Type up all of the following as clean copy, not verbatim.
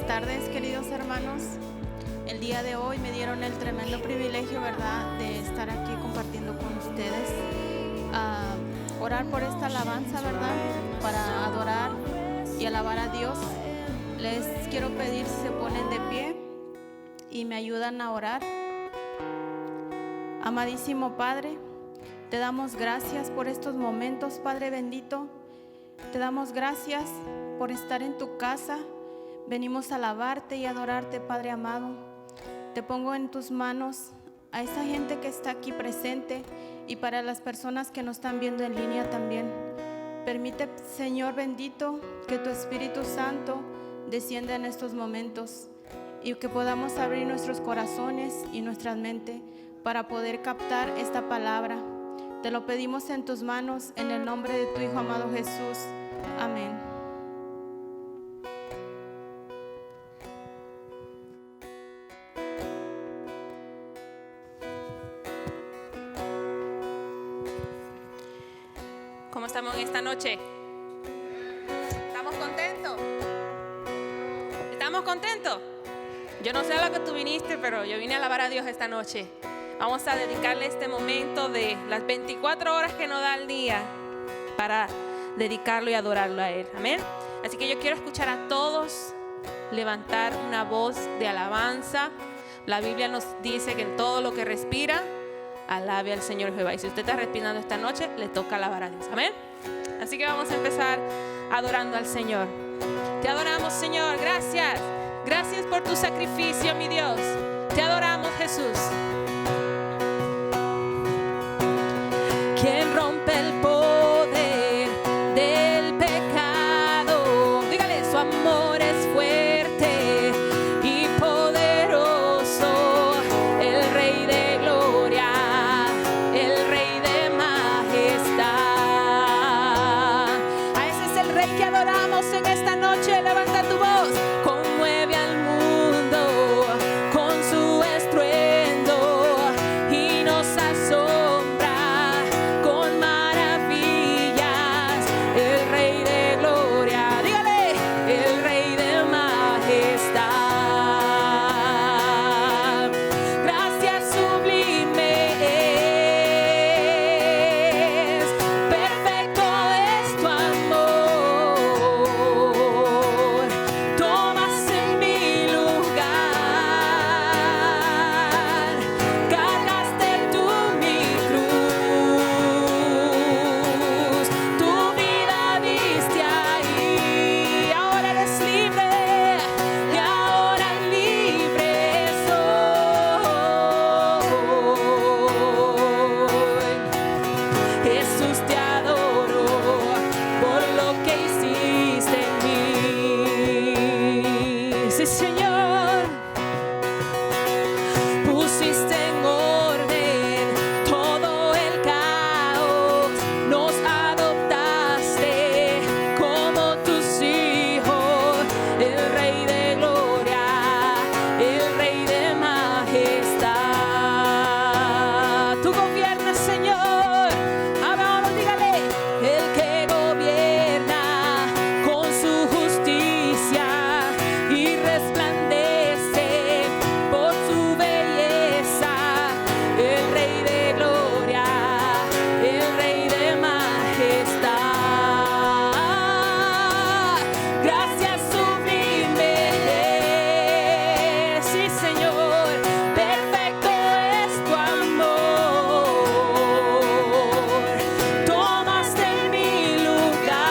tardes, queridos hermanos. El día de hoy me dieron el tremendo privilegio, ¿verdad?, de estar aquí compartiendo con ustedes, orar por esta alabanza, ¿verdad?, para adorar y alabar a Dios. Les quiero pedir si se ponen de pie y me ayudan a orar. Amadísimo Padre, te damos gracias por estos momentos, Padre bendito. Te damos gracias por estar en tu casa. Venimos a alabarte y adorarte, Padre amado. Te pongo en tus manos a esa gente que está aquí presente y para las personas que nos están viendo en línea también. Permite, Señor bendito, que tu Espíritu Santo descienda en estos momentos y que podamos abrir nuestros corazones y nuestra mente para poder captar esta palabra. Te lo pedimos en tus manos, en el nombre de tu Hijo amado Jesús. Amén. ¿Cómo estamos en esta noche? ¿Estamos contentos? ¿Estamos contentos? Yo no sé a lo que tú viniste, pero yo vine a alabar a Dios esta noche. Vamos a dedicarle este momento de las 24 horas que nos da el día para dedicarlo y adorarlo a Él. Amén. Así que yo quiero escuchar a todos levantar una voz de alabanza. La Biblia nos dice que en todo lo que respira, alabe al Señor Jehová. Y si usted está respirando esta noche, le toca alabar a Dios. Amén. Así que vamos a empezar adorando al Señor. Te adoramos, Señor. Gracias. Gracias por tu sacrificio, mi Dios. Te adoramos, Jesús. ¿Quién rompe el poder del pecado? Dígale, su amor es fuerte y poderoso. El Rey de gloria, el Rey de majestad. A ese es el Rey que adoramos en esta noche. Levanta tu voz. Conmueve al mundo con su estruendo y nos asombra con maravillas. El Rey de gloria, dígale, el Rey de majestad. Gracias sublime es, perfecto es tu amor. Tomas en mi lugar, cargaste tú mi cruz, tu vida diste ahí. Ahora eres libre y ahora libre soy. Jesús, te adoro por lo que hiciste en mí. Sí, Señor. Pusiste en orden todo el caos, nos adoptaste como tus hijos. El Rey de gloria, el Rey de majestad. Tú gobiernas, Señor. Vamos, dígale, el que gobierna con su justicia y resplandece por su belleza. El Rey de gloria, el Rey de majestad. Gracias sublime es, sí, Señor, perfecto es tu amor. Tomaste mi lugar,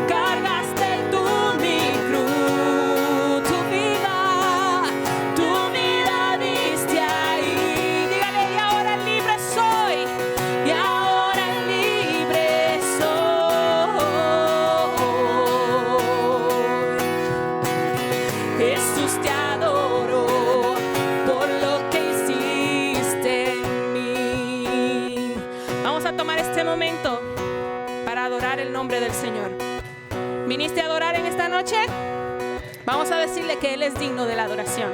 cargaste tú mi cruz, tu vida diste ahí. Dígale, y ahora libre soy, y ahora libre soy. Jesús, te adoro por lo que hiciste en mí. Vamos a tomar este momento para adorar el nombre del Señor. ¿Viniste a adorar en esta noche? Vamos a decirle que Él es digno de la adoración.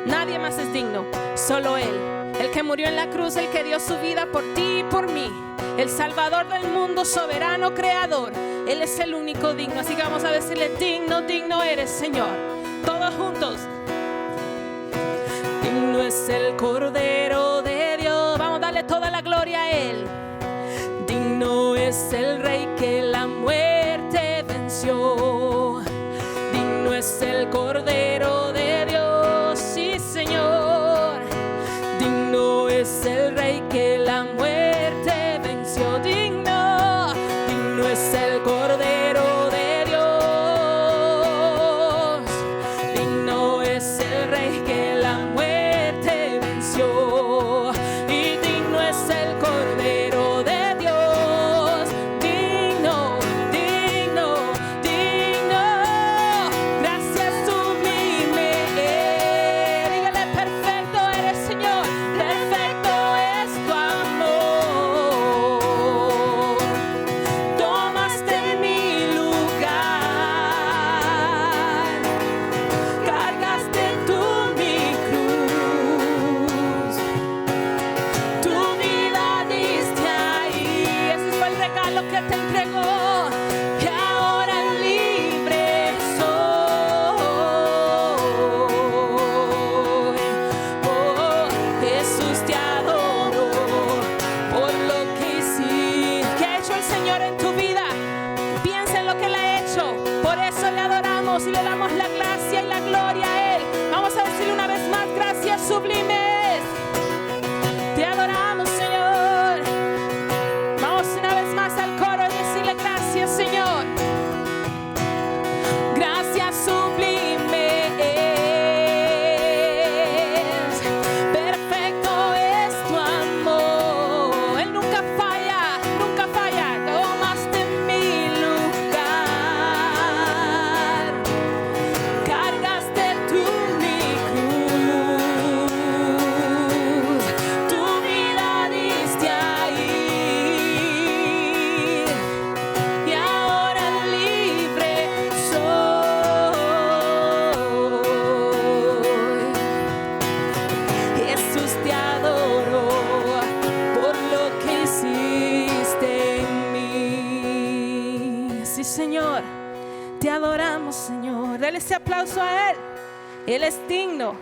Nadie más es digno, solo Él. El que murió en la cruz, el que dio su vida por ti y por mí. El Salvador del mundo, soberano, creador. Él es el único digno. Así que vamos a decirle: digno, digno eres, Señor. Todos juntos. Digno es el Cordero de Dios. Vamos a darle toda la gloria a Él. Digno es el Rey que la muerte venció. Digno es el Cordero de Dios, sí, Señor. Digno es el Rey que la muerte venció. Digno, digno es el Cordero de Dios. Digno es el Rey que la muerte venció. Y digno es el Cordero de Dios. Digno, digno, digno. Gracias sublime. Dígale: perfecto eres, Señor. Perfecto es tu amor. Tomaste mi lugar. Cargaste tú mi cruz. Tu vida diste ahí. Ese fue el regalo que te entregó. Y ahora libre soy. Oh, Jesús, te adoro por lo que hiciste. ¿Qué ha hecho el Señor en tu vida? Piensa en lo que Él ha hecho. Por eso le adoramos y le damos la gracia y la gloria a Él. Vamos a decirle una vez más: gracias sublimes. Te adoramos, Señor. Vamos una vez más al coro y decirle: gracias, Señor. Gracias sublimes. Perfecto es tu amor. Él nunca falla, nunca falla. Tomaste mi lugar. Cargaste tú mi cruz. Tu vida diste ahí. Y ahora libre soy. Jesús, te adoro por lo que hiciste en mí. Sí, Señor, te adoramos, Señor. Dale ese aplauso a Él. Él es digno.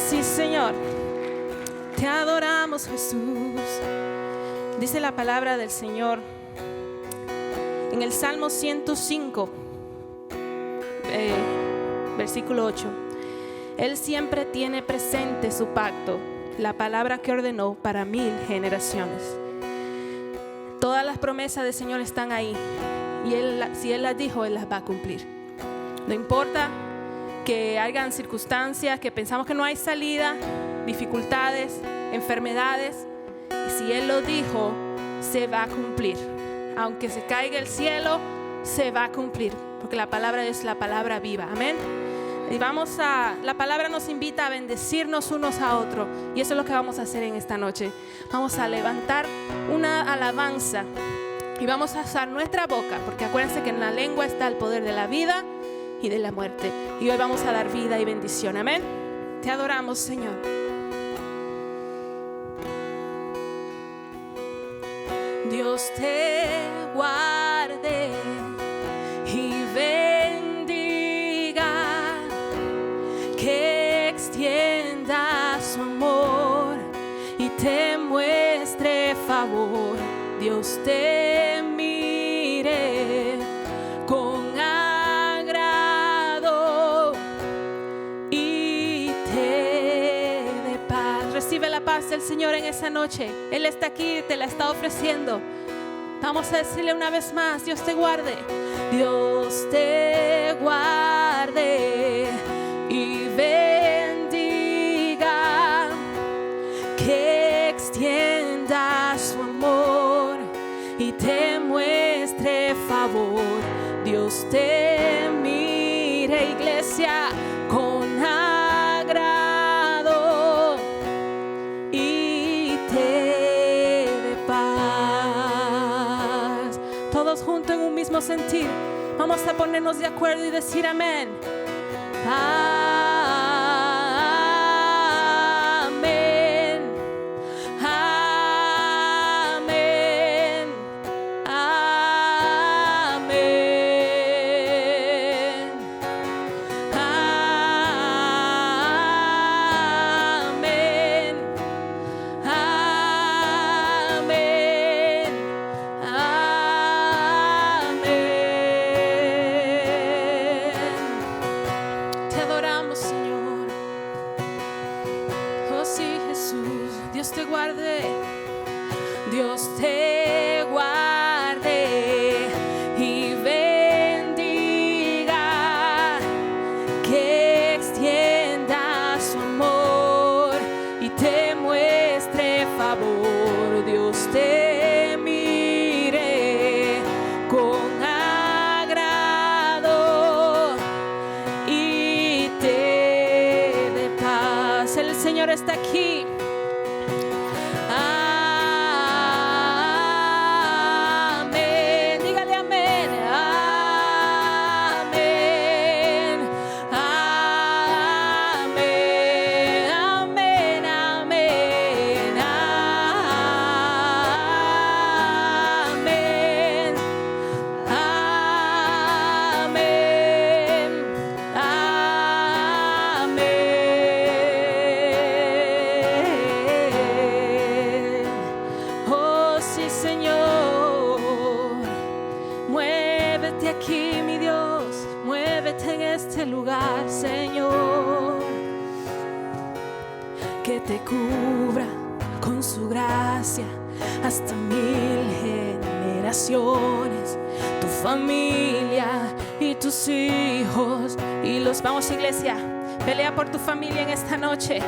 Sí, Señor, te adoramos, Jesús. Dice la palabra del Señor en el Salmo 105, versículo 8. Él siempre tiene presente su pacto, la palabra que ordenó para 1000 generaciones. Todas las promesas del Señor están ahí. Y si Él las dijo, Él las va a cumplir. No importa que hayan circunstancias, que pensamos que no hay salida, dificultades, enfermedades. Y si Él lo dijo, se va a cumplir. Aunque se caiga el cielo, se va a cumplir. Porque la palabra es la palabra viva. Amén. Y la palabra nos invita a bendecirnos unos a otros. Y eso es lo que vamos a hacer en esta noche. Vamos a levantar una alabanza. Y vamos a usar nuestra boca. Porque acuérdense que en la lengua está el poder de la vida y de la muerte. Y hoy vamos a dar vida y bendición. Amén. Te adoramos, Señor. Dios te guarde y bendiga, que extienda su amor y te muestre favor. Dios te mire con agrado y te dé paz. Recibe la paz del Señor en esa noche. Él está aquí, te la está ofreciendo. Vamos a decirle una vez más: Dios te guarde. Dios te guarde y bendiga, que extienda su amor y te muestre favor. Dios te mire, iglesia, con agrado y te dé paz. Todos juntos en un mismo sentir. Vamos a ponernos de acuerdo y decir amén. Ah, sí, Jesús. Dios te guarde. Dios te guarde y bendiga, que extienda su amor y te muestre favor. Dios te mire con agrado y te dé paz. El Señor está aquí. Que te cubra con su gracia hasta 1000 generaciones, tu familia y tus hijos y los... Vamos, iglesia, pelea por tu familia en esta noche.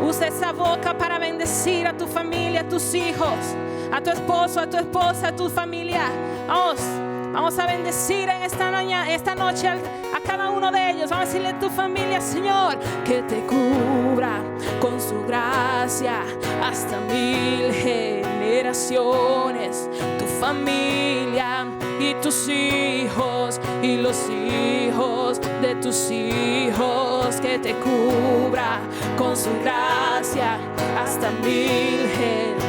Usa esa boca para bendecir a tu familia, a tus hijos, a tu esposo, a tu esposa, a tu familia. Vamos a bendecir en esta noche a cada uno de ellos. Vamos a decirle a tu familia, Señor, que te cubra con su gracia hasta 1000 generaciones, tu familia y tus hijos y los hijos de tus hijos. Que te cubra con su gracia hasta 1000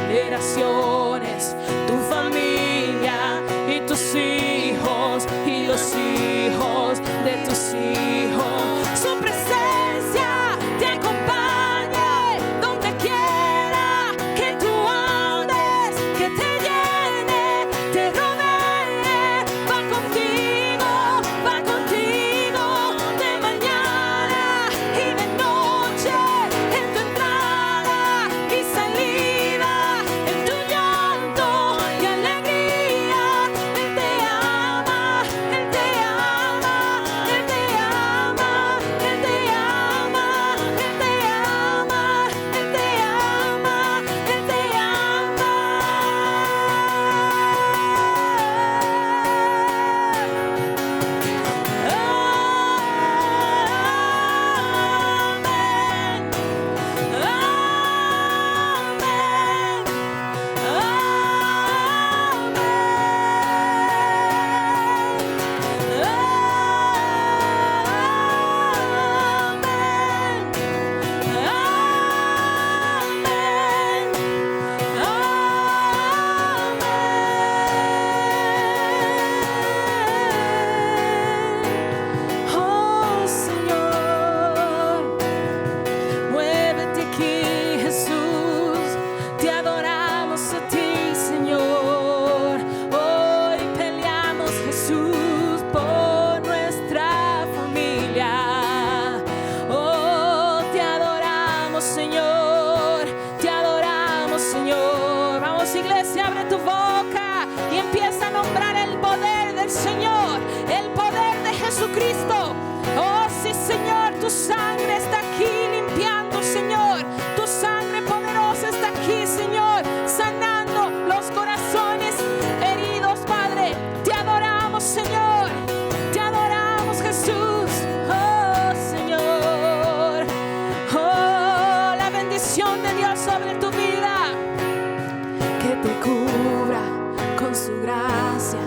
generaciones, tu familia y tus hijos y los hijos de tus hijos. Su presencia te acompañe donde quiera que tú andes, que te llene, te rodee. Va contigo de mañana y de noche, en tu entrada y salida, en tu llanto y alegría. Él te ama, Él te ama, Él te ama, Él te ama, Él te ama, Él te ama, Él te ama. Oh Señor, muévete aquí, Jesús, te adoramos a ti, Señor. Hoy peleamos, Jesús, por nuestra familia. Oh, te adoramos, Señor, te adoramos, Señor. Vamos, iglesia, abre tu boca y empieza a nombrar el poder del Señor, el poder de Jesucristo. Oh, sí, Señor, tu sangre está aquí limpiando, Señor. Tu sangre poderosa está aquí, Señor, sanando los corazones heridos, Padre. Te adoramos, Señor. Te adoramos, Jesús. Oh, Señor. Oh, la bendición de Dios sobre tu vida. Que te cubra con su gracia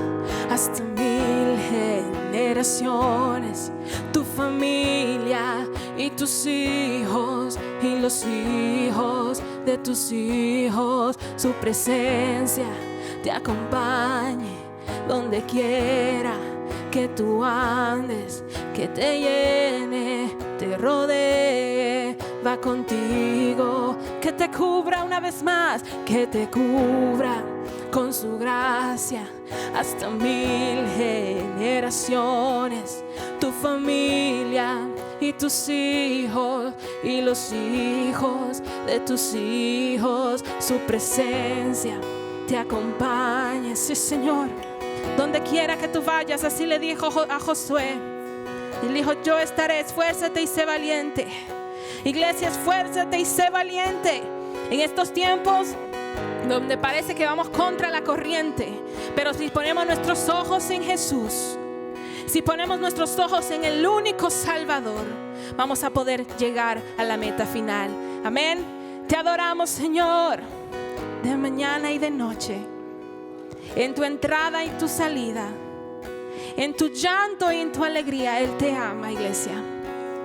hasta 1000 generaciones, tu familia y tus hijos y los hijos de tus hijos. Su presencia te acompañe donde quiera que tú andes, que te llene, te rodee. Va contigo, que te cubra una vez más, que te cubra con su gracia hasta 1000 generaciones, tu familia y tus hijos y los hijos de tus hijos. Su presencia te acompañe, sí, Señor. Donde quiera que tú vayas, así le dijo a Josué. Él dijo: yo estaré, esfuérzate y sé valiente. Iglesia, esfuérzate y sé valiente. En estos tiempos donde parece que vamos contra la corriente, pero si ponemos nuestros ojos en Jesús, si ponemos nuestros ojos en el único Salvador, vamos a poder llegar a la meta final. Amén. Te adoramos, Señor, de mañana y de noche, en tu entrada y tu salida, en tu llanto y en tu alegría. Él te ama, iglesia.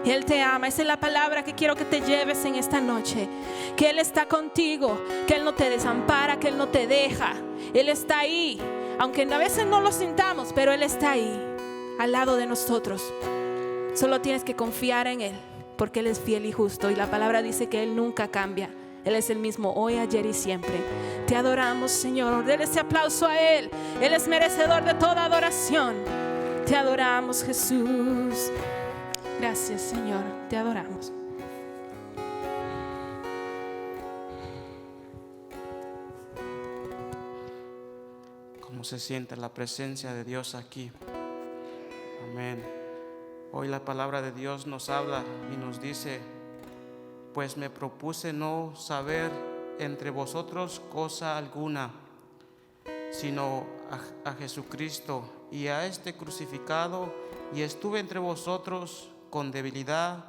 Él te ama. Esa es la palabra que quiero que te lleves en esta noche. Que Él está contigo, que Él no te desampara, que Él no te deja. Él está ahí, aunque a veces no lo sintamos, pero Él está ahí, al lado de nosotros. Solo tienes que confiar en Él, porque Él es fiel y justo. Y la palabra dice que Él nunca cambia. Él es el mismo hoy, ayer y siempre. Te adoramos, Señor. Dale ese aplauso a Él. Él es merecedor de toda adoración. Te adoramos, Jesús. Gracias, Señor. Te adoramos. ¿Cómo se siente la presencia de Dios aquí? Amén. Hoy la palabra de Dios nos habla y nos dice: pues me propuse no saber entre vosotros cosa alguna, sino a Jesucristo y a este crucificado, y estuve entre vosotros con debilidad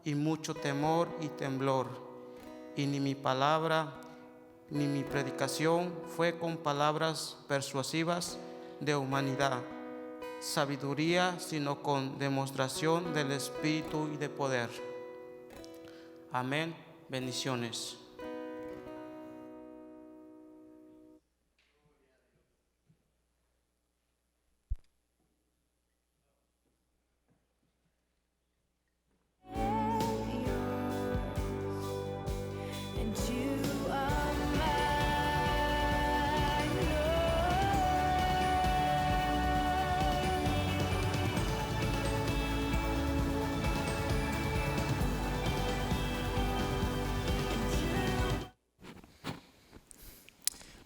y mucho temor y temblor, y ni mi palabra ni mi predicación fue con palabras persuasivas de humanidad, sabiduría, sino con demostración del Espíritu y de poder. Amén. Bendiciones.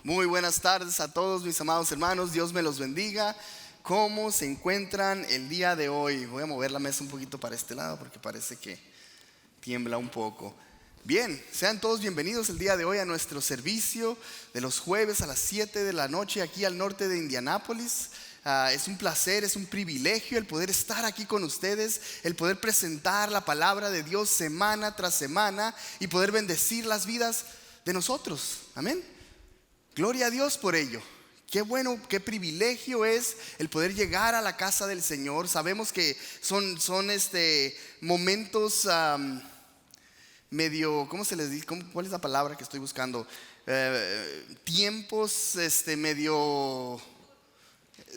Muy buenas tardes a todos mis amados hermanos, Dios me los bendiga. ¿Cómo se encuentran el día de hoy? Voy a mover la mesa un poquito para este lado porque parece que tiembla un poco. Bien, sean todos bienvenidos el día de hoy a nuestro servicio de los jueves a las 7 de la noche aquí al norte de Indianápolis. Es un placer, es un privilegio el poder estar aquí con ustedes, el poder presentar la palabra de Dios semana tras semana y poder bendecir las vidas de nosotros. Amén. Gloria a Dios por ello. Qué bueno, qué privilegio es el poder llegar a la casa del Señor. Sabemos que son momentos medio, ¿cómo se les dice? ¿Cuál es la palabra que estoy buscando? Tiempos medio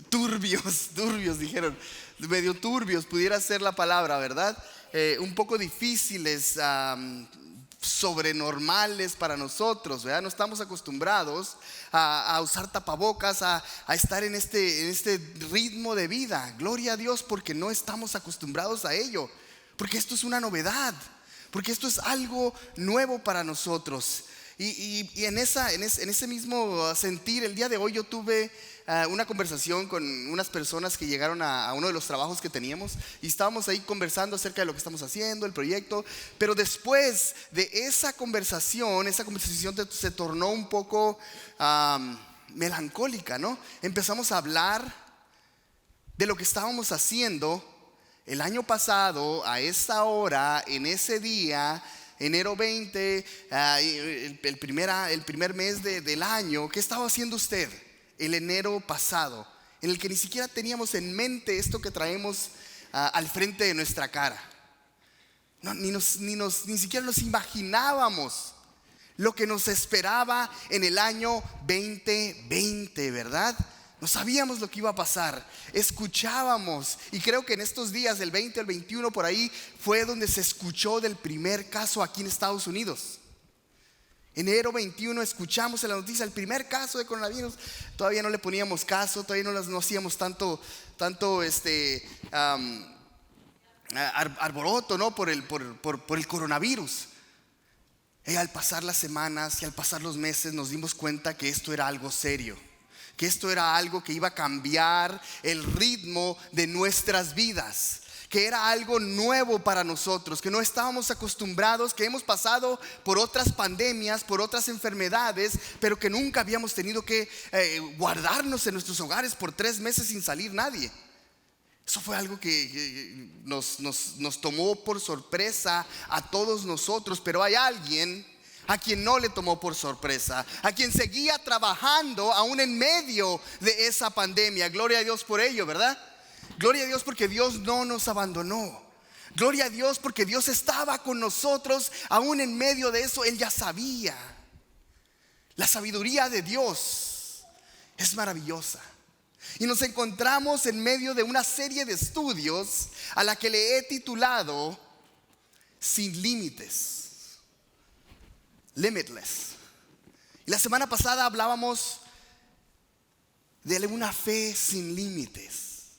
turbios dijeron. Medio turbios pudiera ser la palabra, ¿verdad? Un poco difíciles, sobrenormales para nosotros, ¿verdad? No estamos acostumbrados a usar tapabocas, a estar en este ritmo de vida. Gloria a Dios, porque no estamos acostumbrados a ello, porque esto es una novedad, porque esto es algo nuevo para nosotros. Y en ese mismo sentir, el día de hoy yo tuve una conversación con unas personas que llegaron a uno de los trabajos que teníamos, y estábamos ahí conversando acerca de lo que estamos haciendo, el proyecto. Pero después de esa conversación se tornó un poco melancólica, ¿no? Empezamos a hablar de lo que estábamos haciendo el año pasado, a esta hora, en ese día, enero 20, el primer mes del año. ¿Qué estaba haciendo usted el enero pasado, en el que ni siquiera teníamos en mente esto que traemos al frente de nuestra cara? No, ni siquiera nos imaginábamos lo que nos esperaba en el año 2020, ¿verdad? No sabíamos lo que iba a pasar, escuchábamos, y creo que en estos días del 20 al 21 por ahí fue donde se escuchó del primer caso aquí en Estados Unidos. Enero 21 escuchamos en la noticia el primer caso de coronavirus. Todavía no le poníamos caso, todavía no hacíamos tanto arboroto, ¿no? por el coronavirus. Y al pasar las semanas y al pasar los meses nos dimos cuenta que esto era algo serio, que esto era algo que iba a cambiar el ritmo de nuestras vidas, que era algo nuevo para nosotros, que no estábamos acostumbrados, que hemos pasado por otras pandemias, por otras enfermedades, pero que nunca habíamos tenido que guardarnos en nuestros hogares por 3 meses sin salir nadie. Eso fue algo que nos tomó por sorpresa a todos nosotros, pero hay alguien a quien no le tomó por sorpresa, a quien seguía trabajando aún en medio de esa pandemia. Gloria a Dios por ello, ¿verdad? Gloria a Dios porque Dios no nos abandonó. Gloria a Dios porque Dios estaba con nosotros aún en medio de eso. Él ya sabía. La sabiduría de Dios es maravillosa. Y nos encontramos en medio de una serie de estudios a la que le he titulado Sin Límites, Limitless. Y la semana pasada hablábamos de una fe sin límites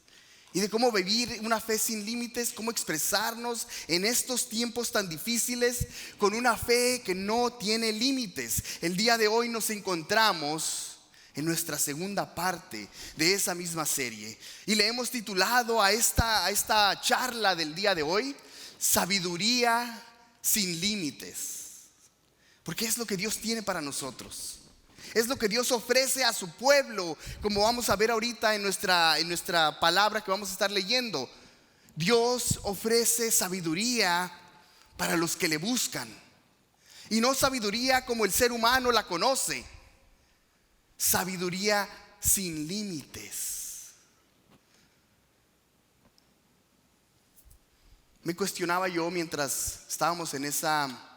y de cómo vivir una fe sin límites, cómo expresarnos en estos tiempos tan difíciles con una fe que no tiene límites. El día de hoy nos encontramos en nuestra segunda parte de esa misma serie y le hemos titulado a esta charla del día de hoy Sabiduría sin límites, porque es lo que Dios tiene para nosotros, es lo que Dios ofrece a su pueblo, como vamos a ver ahorita en nuestra palabra que vamos a estar leyendo. Dios ofrece sabiduría para los que le buscan, y no sabiduría como el ser humano la conoce, sabiduría sin límites. Me cuestionaba yo mientras estábamos en esa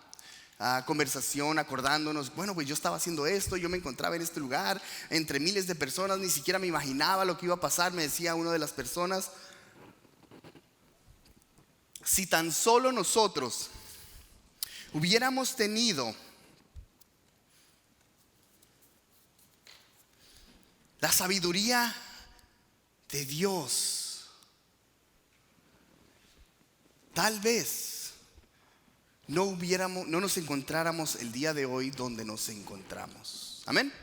conversación, acordándonos, bueno, pues yo estaba haciendo esto, yo me encontraba en este lugar entre miles de personas, ni siquiera me imaginaba lo que iba a pasar. Me decía una de las personas, si tan solo nosotros hubiéramos tenido la sabiduría de Dios, tal vez no nos encontráramos el día de hoy donde nos encontramos. Amén.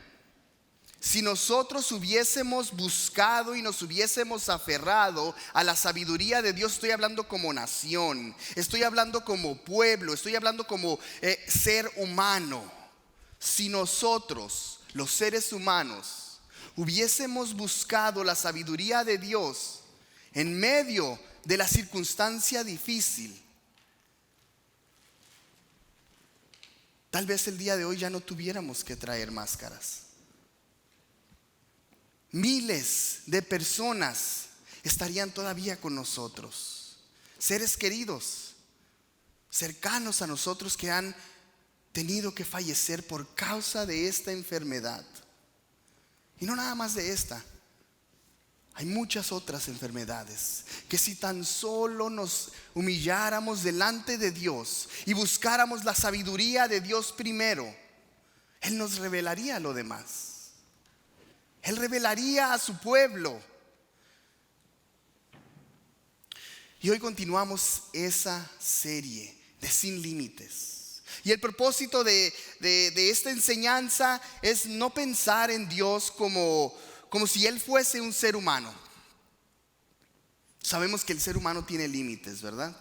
Si nosotros hubiésemos buscado y nos hubiésemos aferrado a la sabiduría de Dios, estoy hablando como nación, estoy hablando como pueblo, estoy hablando como ser humano. Si nosotros, los seres humanos, hubiésemos buscado la sabiduría de Dios en medio de la circunstancia difícil, tal vez el día de hoy ya no tuviéramos que traer máscaras. Miles de personas estarían todavía con nosotros, seres queridos, cercanos a nosotros que han tenido que fallecer por causa de esta enfermedad. Y no nada más de esta, hay muchas otras enfermedades que si tan solo nos humilláramos delante de Dios y buscáramos la sabiduría de Dios primero, Él nos revelaría lo demás. Él revelaría a su pueblo. Y hoy continuamos esa serie de Sin Límites. Y el propósito de esta enseñanza es no pensar en Dios como si Él fuese un ser humano. Sabemos que el ser humano tiene límites, ¿verdad?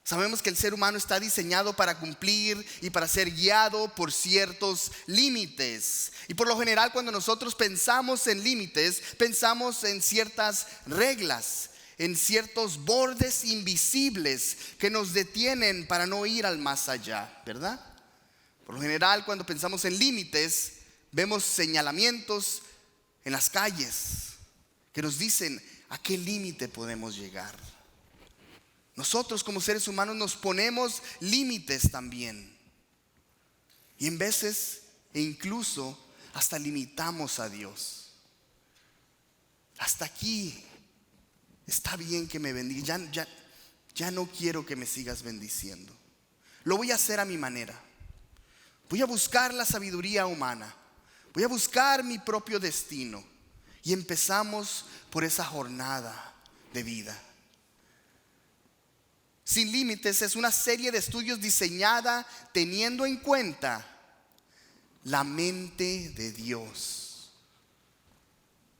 Sabemos que el ser humano está diseñado para cumplir y para ser guiado por ciertos límites. Y por lo general, cuando nosotros pensamos en límites, pensamos en ciertas reglas, en ciertos bordes invisibles que nos detienen para no ir al más allá, ¿verdad? Por lo general, cuando pensamos en límites, vemos señalamientos en las calles que nos dicen a qué límite podemos llegar. Nosotros como seres humanos nos ponemos límites también. Y en veces, e incluso hasta limitamos a Dios. Hasta aquí está bien que me bendiga. Ya no quiero que me sigas bendiciendo. Lo voy a hacer a mi manera. Voy a buscar la sabiduría humana. Voy a buscar mi propio destino. Y empezamos por esa jornada de vida. sin límites es una serie de estudios diseñada teniendo en cuenta la mente de Dios.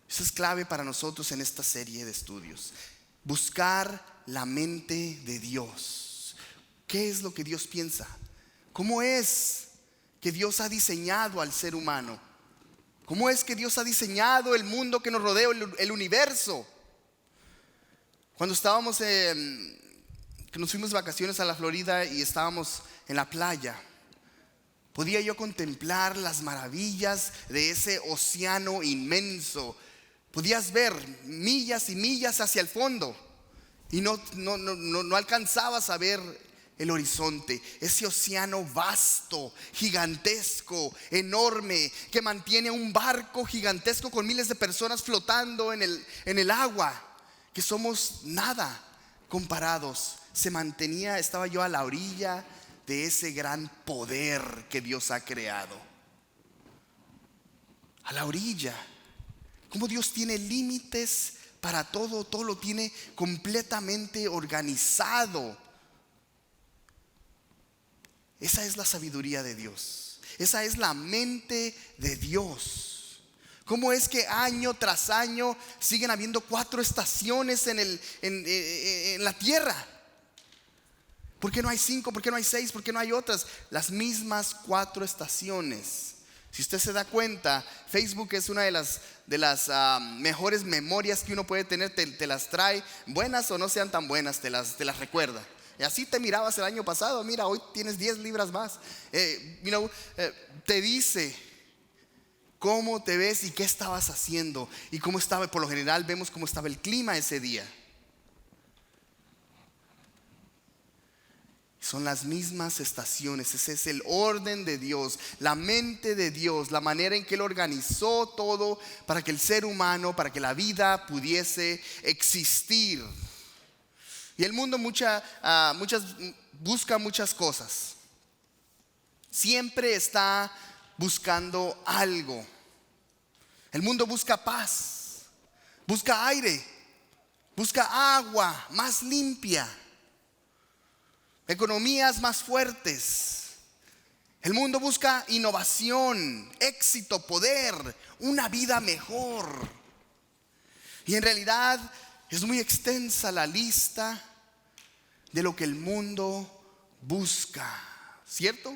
Eso es clave para nosotros en esta serie de estudios. Buscar la mente de Dios. ¿Qué es lo que Dios piensa? ¿Cómo es que Dios ha diseñado al ser humano? ¿Cómo es que Dios ha diseñado el mundo que nos rodea, el universo? Cuando estábamos, que nos fuimos de vacaciones a la Florida y estábamos en la playa, podía yo contemplar las maravillas de ese océano inmenso. Podías ver millas y millas hacia el fondo y no alcanzabas a ver el horizonte. Ese océano vasto, gigantesco, enorme, que mantiene un barco gigantesco con miles de personas flotando en el agua, que somos nada comparados. Estaba yo a la orilla de ese gran poder que Dios ha creado. A la orilla. Como Dios tiene límites para todo, todo lo tiene completamente organizado. Esa es la sabiduría de Dios. Esa es la mente de Dios. ¿Cómo es que año tras año siguen habiendo 4 estaciones en la tierra? ¿Por qué no hay 5? ¿Por qué no hay 6? ¿Por qué no hay otras? Las mismas 4 estaciones. Si usted se da cuenta, Facebook es una de las mejores memorias que uno puede tener. Te las trae, buenas o no sean tan buenas, te las recuerda. Y así te mirabas el año pasado, mira, hoy tienes 10 libras más. Te dice cómo te ves y qué estabas haciendo y cómo estaba. Por lo general vemos cómo estaba el clima ese día. Son las mismas estaciones. Ese es el orden de Dios, la mente de Dios, la manera en que Él organizó todo para que el ser humano, para que la vida pudiese existir. Y el mundo busca muchas cosas. Siempre está buscando algo. El mundo busca paz, busca aire, busca agua más limpia, economías más fuertes. El mundo busca innovación, éxito, poder, una vida mejor. Y en realidad es muy extensa la lista de lo que el mundo busca, ¿cierto?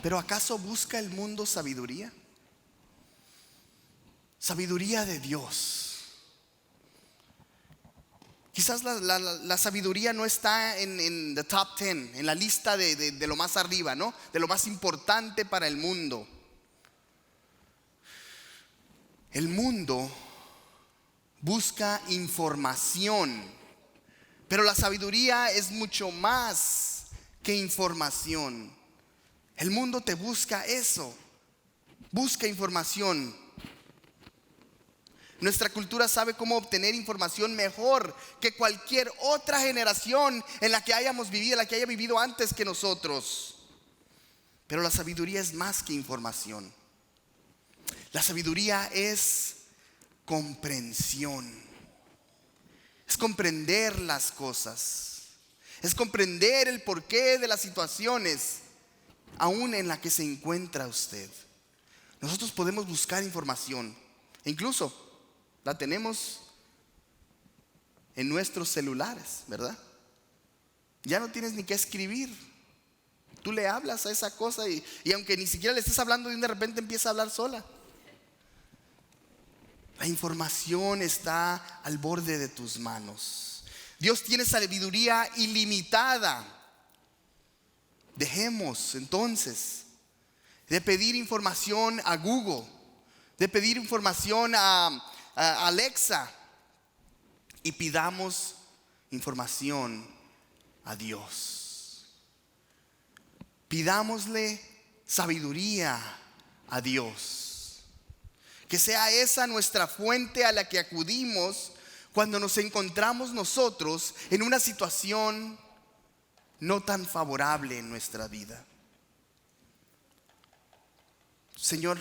Pero ¿acaso busca el mundo sabiduría? Sabiduría de Dios. Quizás la sabiduría no está en the top 10, en la lista de lo más arriba, ¿no? De lo más importante para el mundo. El mundo busca información, pero la sabiduría es mucho más que información. El mundo te busca eso, busca información. Nuestra cultura sabe cómo obtener información mejor que cualquier otra generación en la que hayamos vivido, la que haya vivido antes que nosotros. Pero la sabiduría es más que información. La sabiduría es comprensión. Es comprender las cosas. Es comprender el porqué de las situaciones, aún en la que se encuentra usted. Nosotros podemos buscar información. E incluso la tenemos en nuestros celulares, ¿verdad? Ya no tienes ni que escribir. Tú le hablas a esa cosa y aunque ni siquiera le estés hablando, de repente empieza a hablar sola. La información está al borde de tus manos. Dios tiene sabiduría ilimitada. Dejemos entonces de pedir información a Google, de pedir información a Alexa, y pidamos información a Dios. Pidámosle sabiduría a Dios. Que sea esa nuestra fuente a la que acudimos cuando nos encontramos nosotros en una situación no tan favorable en nuestra vida. Señor,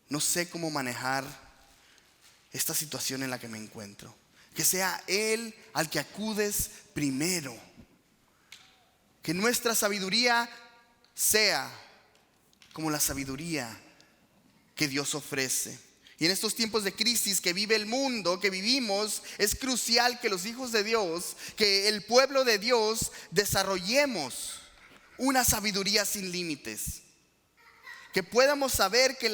no sé cómo manejar esta situación en la que me encuentro. Que sea Él al que acudes primero. Que nuestra sabiduría sea como la sabiduría que Dios ofrece. Y en estos tiempos de crisis que vive el mundo, que vivimos, es crucial que los hijos de Dios, que el pueblo de Dios, desarrollemos una sabiduría sin límites. Que podamos saber que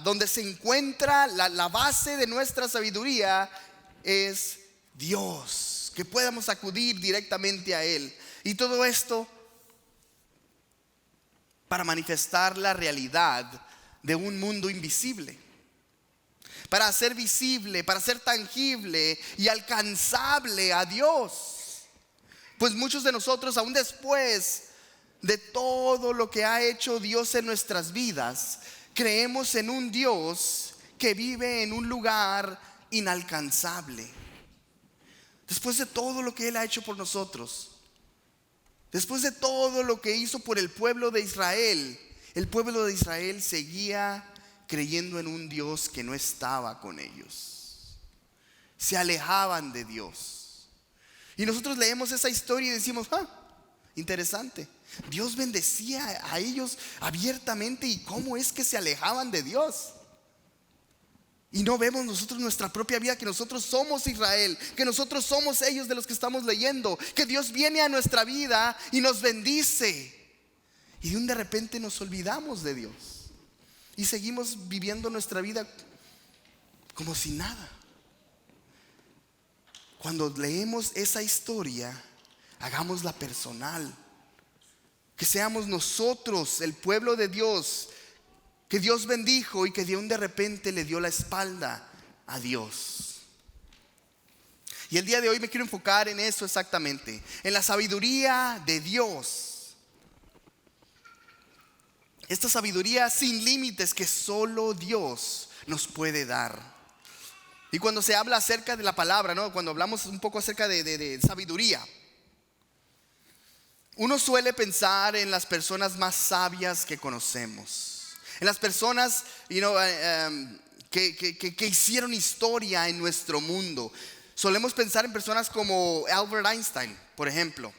donde se encuentra la base de nuestra sabiduría es Dios. Que podamos acudir directamente a Él. Y todo esto para manifestar la realidad de un mundo invisible. Para hacer visible, para hacer tangible y alcanzable a Dios. Pues muchos de nosotros, aún después de todo lo que ha hecho Dios en nuestras vidas, creemos en un Dios que vive en un lugar inalcanzable. Después de todo lo que Él ha hecho por nosotros, después de todo lo que hizo por el pueblo de Israel, el pueblo de Israel seguía creyendo en un Dios que no estaba con ellos. Se alejaban de Dios. Y nosotros leemos esa historia y decimos, interesante. Dios bendecía a ellos abiertamente. ¿Y cómo es que se alejaban de Dios? Y no vemos nosotros nuestra propia vida, que nosotros somos Israel, que nosotros somos ellos de los que estamos leyendo, que Dios viene a nuestra vida y nos bendice. Y de repente nos olvidamos de Dios y seguimos viviendo nuestra vida como si nada. Cuando leemos esa historia, hagámosla personal. Que seamos nosotros, el pueblo de Dios, que Dios bendijo y que de repente le dio la espalda a Dios. Y el día de hoy me quiero enfocar en eso exactamente, en la sabiduría de Dios. Esta sabiduría sin límites que solo Dios nos puede dar. Y cuando se habla acerca de la palabra, ¿no? Cuando hablamos un poco acerca de sabiduría, uno suele pensar en las personas más sabias que conocemos, en las personas que hicieron historia en nuestro mundo. Solemos pensar en personas como Albert Einstein, por ejemplo.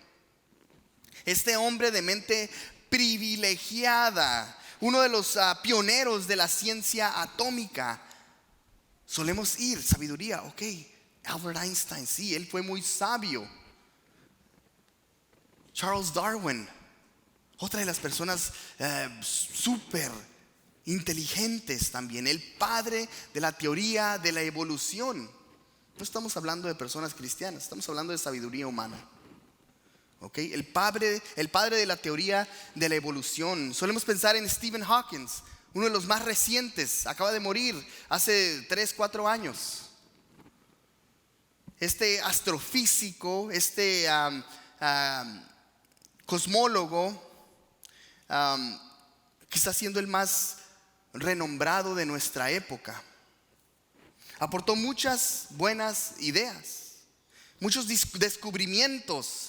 Este hombre de mente privilegiada, uno de los pioneros de la ciencia atómica. Solemos ir, sabiduría, ok, Albert Einstein, sí, él fue muy sabio. Charles Darwin, otra de las personas súper inteligentes también, el padre de la teoría de la evolución. No estamos hablando de personas cristianas, estamos hablando de sabiduría humana. Okay. El padre de la teoría de la evolución. Solemos pensar en Stephen Hawking, uno de los más recientes, acaba de morir hace 3-4 años. Este astrofísico, este cosmólogo, quizás siendo el más renombrado de nuestra época, aportó muchas buenas ideas, muchos descubrimientos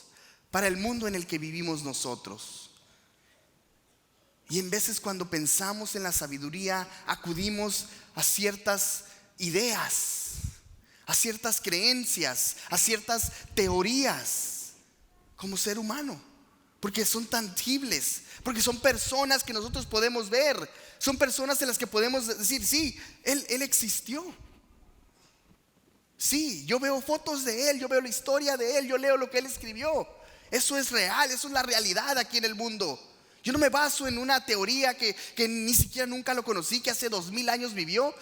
para el mundo en el que vivimos nosotros. Y en veces cuando pensamos en la sabiduría, acudimos a ciertas ideas, a ciertas creencias, a ciertas teorías como ser humano, porque son tangibles, porque son personas que nosotros podemos ver, son personas en las que podemos decir, sí, él existió. Sí, yo veo fotos de él, yo veo la historia de él, yo leo lo que él escribió. Eso es real, eso es la realidad aquí en el mundo. Yo no me baso en una teoría que ni siquiera nunca lo conocí, que hace 2000 años vivió.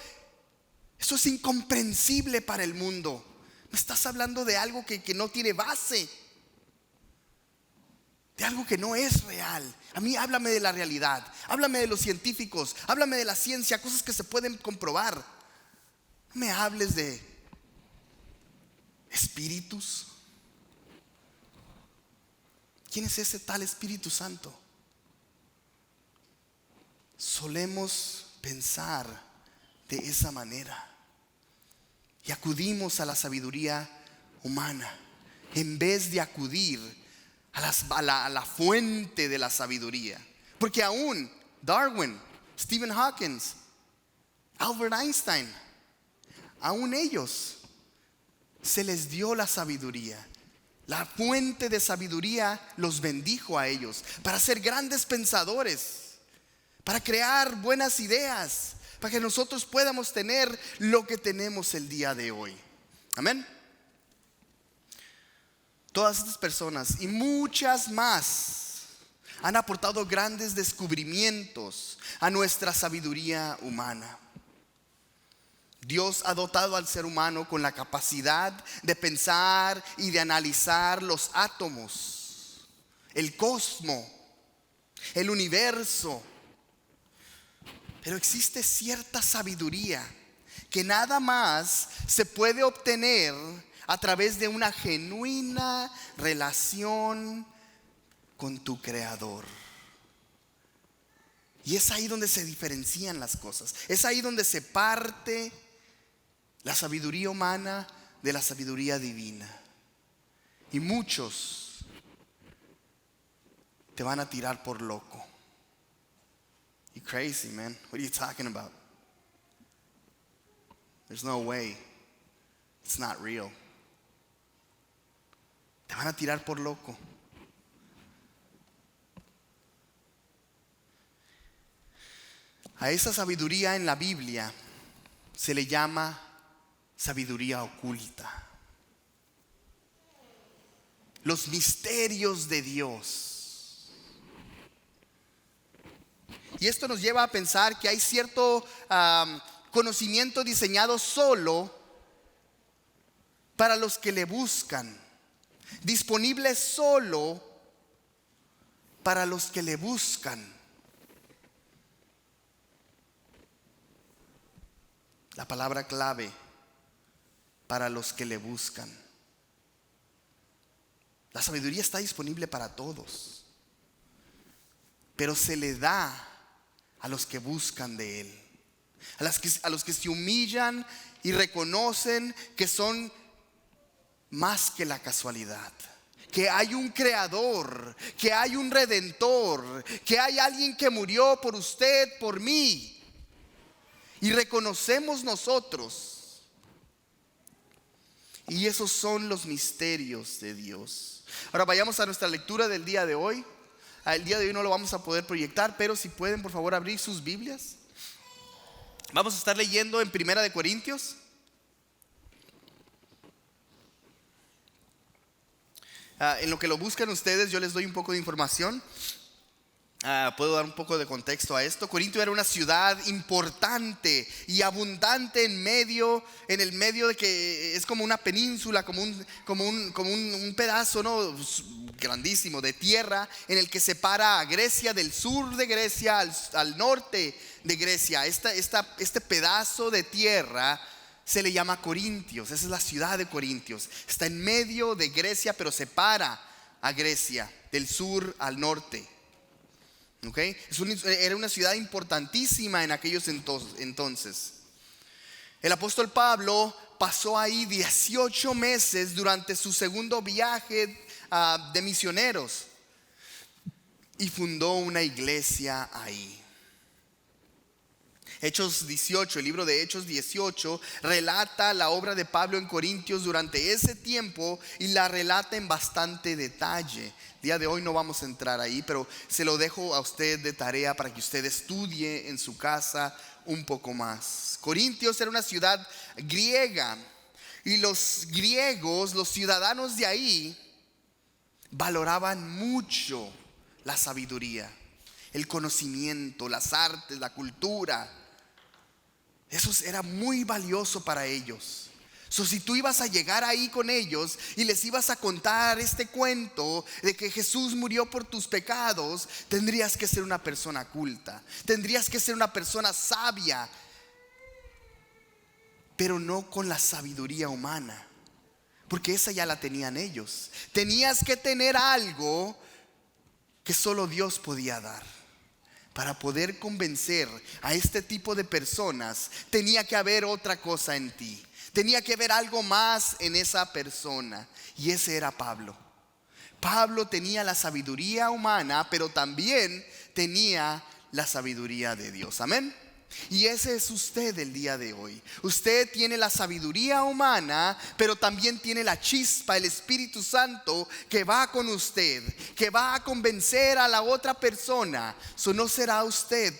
Eso es incomprensible para el mundo. Me estás hablando de algo que no tiene base, de algo que no es real. A mí háblame de la realidad, háblame de los científicos, háblame de la ciencia, cosas que se pueden comprobar. No me hables de espíritus. ¿Quién es ese tal Espíritu Santo? Solemos pensar de esa manera y acudimos a la sabiduría humana en vez de acudir a la fuente de la sabiduría. Porque aún Darwin, Stephen Hawking, Albert Einstein, aún ellos se les dio la sabiduría. La fuente de sabiduría los bendijo a ellos para ser grandes pensadores, para crear buenas ideas, para que nosotros podamos tener lo que tenemos el día de hoy. Amén. Todas estas personas y muchas más han aportado grandes descubrimientos a nuestra sabiduría humana. Dios ha dotado al ser humano con la capacidad de pensar y de analizar los átomos, el cosmos, el universo. Pero existe cierta sabiduría que nada más se puede obtener a través de una genuina relación con tu Creador. Y es ahí donde se diferencian las cosas. Es ahí donde se parte la sabiduría humana de la sabiduría divina. Y muchos te van a tirar por loco. You crazy, man. What are you talking about? There's no way. It's not real. Te van a tirar por loco. A esa sabiduría en la Biblia se le llama sabiduría oculta. Los misterios de Dios. Y esto nos lleva a pensar que hay cierto conocimiento diseñado solo para los que le buscan, disponible solo para los que le buscan. La palabra clave: para los que le buscan. La sabiduría está disponible para todos, pero se le da a los que buscan de Él, a los que se humillan y reconocen que son más que la casualidad, que hay un creador, que hay un redentor, que hay alguien que murió por usted, por mí. Y reconocemos nosotros. Y esos son los misterios de Dios. Ahora vayamos a nuestra lectura del día de hoy. El día de hoy no lo vamos a poder proyectar, pero si pueden por favor abrir sus Biblias. Vamos a estar leyendo en 1 Corintios. En lo que lo buscan ustedes, yo les doy un poco de información. Puedo dar un poco de contexto a esto. Corintio era una ciudad importante y abundante en el medio de que es como una península, como un pedazo, ¿no?, grandísimo de tierra, en el que separa a Grecia del sur de Grecia al norte de Grecia. Este pedazo de tierra se le llama Corintios. Esa es la ciudad de Corintios. Está en medio de Grecia, pero separa a Grecia del sur al norte. Okay. Era una ciudad importantísima en aquellos entonces. El apóstol Pablo pasó ahí 18 meses durante su segundo viaje de misioneros y fundó una iglesia ahí. Hechos 18, el libro de Hechos 18 relata la obra de Pablo en Corintios durante ese tiempo y la relata en bastante detalle. El día de hoy no vamos a entrar ahí, pero se lo dejo a usted de tarea para que usted estudie en su casa un poco más. Corintios era una ciudad griega y los griegos, los ciudadanos de ahí, valoraban mucho la sabiduría, el conocimiento, las artes, la cultura. Eso era muy valioso para ellos. Si tú ibas a llegar ahí con ellos y les ibas a contar este cuento de que Jesús murió por tus pecados, tendrías que ser una persona culta, tendrías que ser una persona sabia, pero no con la sabiduría humana, porque esa ya la tenían ellos. Tenías que tener algo que solo Dios podía dar. Para poder convencer a este tipo de personas, tenía que haber otra cosa en ti. Tenía que haber algo más en esa persona. Y ese era Pablo. Pablo tenía la sabiduría humana, pero también tenía la sabiduría de Dios. Amén. Y ese es usted el día de hoy. Usted tiene la sabiduría humana, pero también tiene la chispa, el Espíritu Santo que va con usted, que va a convencer a la otra persona. Eso no será usted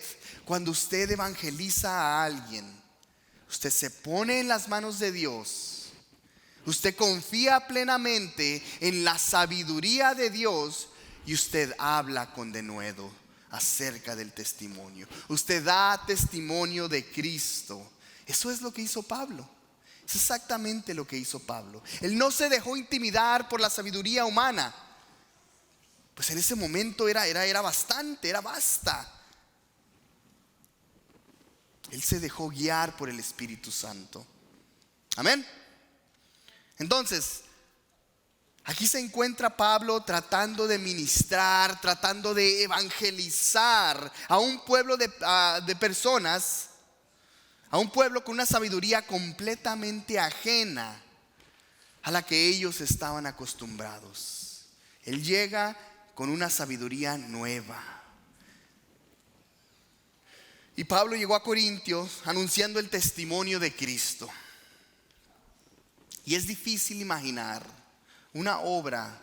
cuando usted evangeliza a alguien. Usted se pone en las manos de Dios. Usted confía plenamente en la sabiduría de Dios y usted habla con denuedo acerca del testimonio. Usted da testimonio de Cristo. Eso es lo que hizo Pablo. Es exactamente lo que hizo Pablo. Él no se dejó intimidar por la sabiduría humana. Pues en ese momento era bastante, era basta. Él se dejó guiar por el Espíritu Santo. Amén. Entonces, aquí se encuentra Pablo tratando de ministrar, tratando de evangelizar a un pueblo de personas, a un pueblo con una sabiduría completamente ajena a la que ellos estaban acostumbrados. Él llega con una sabiduría nueva. Y Pablo llegó a Corintios anunciando el testimonio de Cristo. Y es difícil imaginar una obra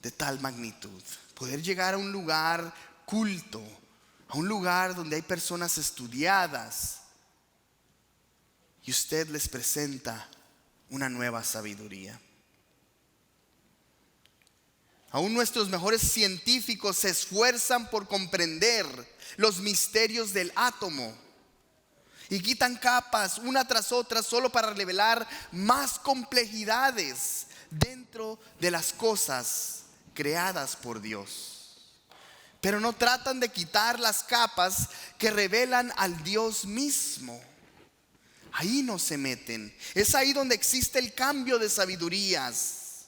de tal magnitud, poder llegar a un lugar culto, a un lugar donde hay personas estudiadas, y usted les presenta una nueva sabiduría. Aún nuestros mejores científicos se esfuerzan por comprender los misterios del átomo y quitan capas una tras otra solo para revelar más complejidades dentro de las cosas creadas por Dios. Pero no tratan de quitar las capas que revelan al Dios mismo. Ahí no se meten. Es ahí donde existe el cambio de sabidurías,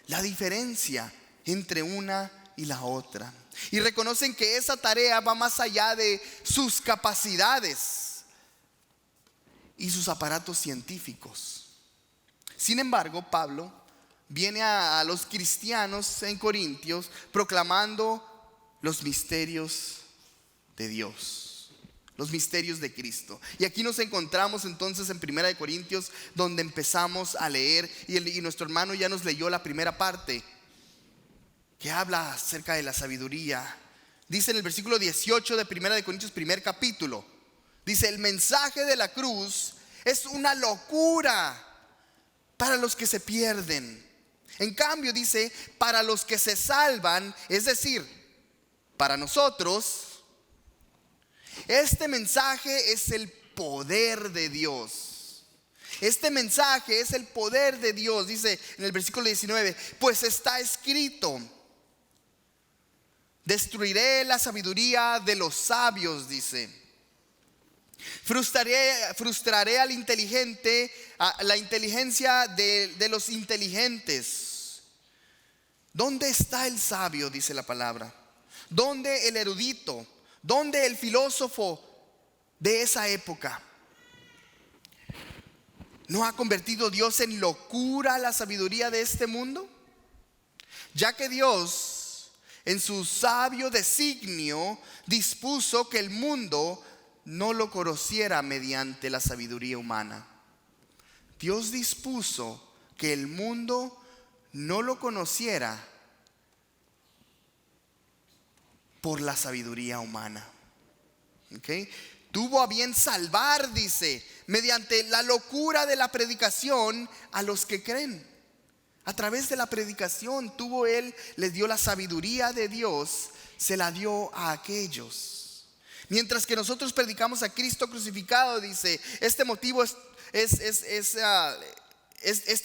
la diferencia entre una y la otra. Y reconocen que esa tarea va más allá de sus capacidades y sus aparatos científicos. Sin embargo, Pablo viene a los cristianos en Corintios proclamando los misterios de Dios, los misterios de Cristo. Y aquí nos encontramos entonces en 1 Corintios, donde empezamos a leer, y nuestro hermano ya nos leyó la primera parte que habla acerca de la sabiduría. Dice en el versículo 18 de 1 Corintios, primer capítulo, dice: el mensaje de la cruz es una locura para los que se pierden. En cambio, dice, para los que se salvan, es decir, para nosotros, este mensaje es el poder de Dios. Este mensaje es el poder de Dios. Dice en el versículo 19: pues está escrito: destruiré la sabiduría de los sabios, dice. Frustraré al inteligente, a la inteligencia de los inteligentes. ¿Dónde está el sabio?, dice la palabra. ¿Dónde el erudito? ¿Dónde el filósofo de esa época? ¿No ha convertido Dios en locura la sabiduría de este mundo? Ya que Dios, en su sabio designio, dispuso que el mundo no lo conociera mediante la sabiduría humana. Dios dispuso que el mundo no lo conociera por la sabiduría humana. ¿Okay? Tuvo a bien salvar, dice, mediante la locura de la predicación a los que creen. A través de la predicación les dio la sabiduría de Dios, se la dio a aquellos. Mientras que nosotros predicamos a Cristo crucificado, dice, este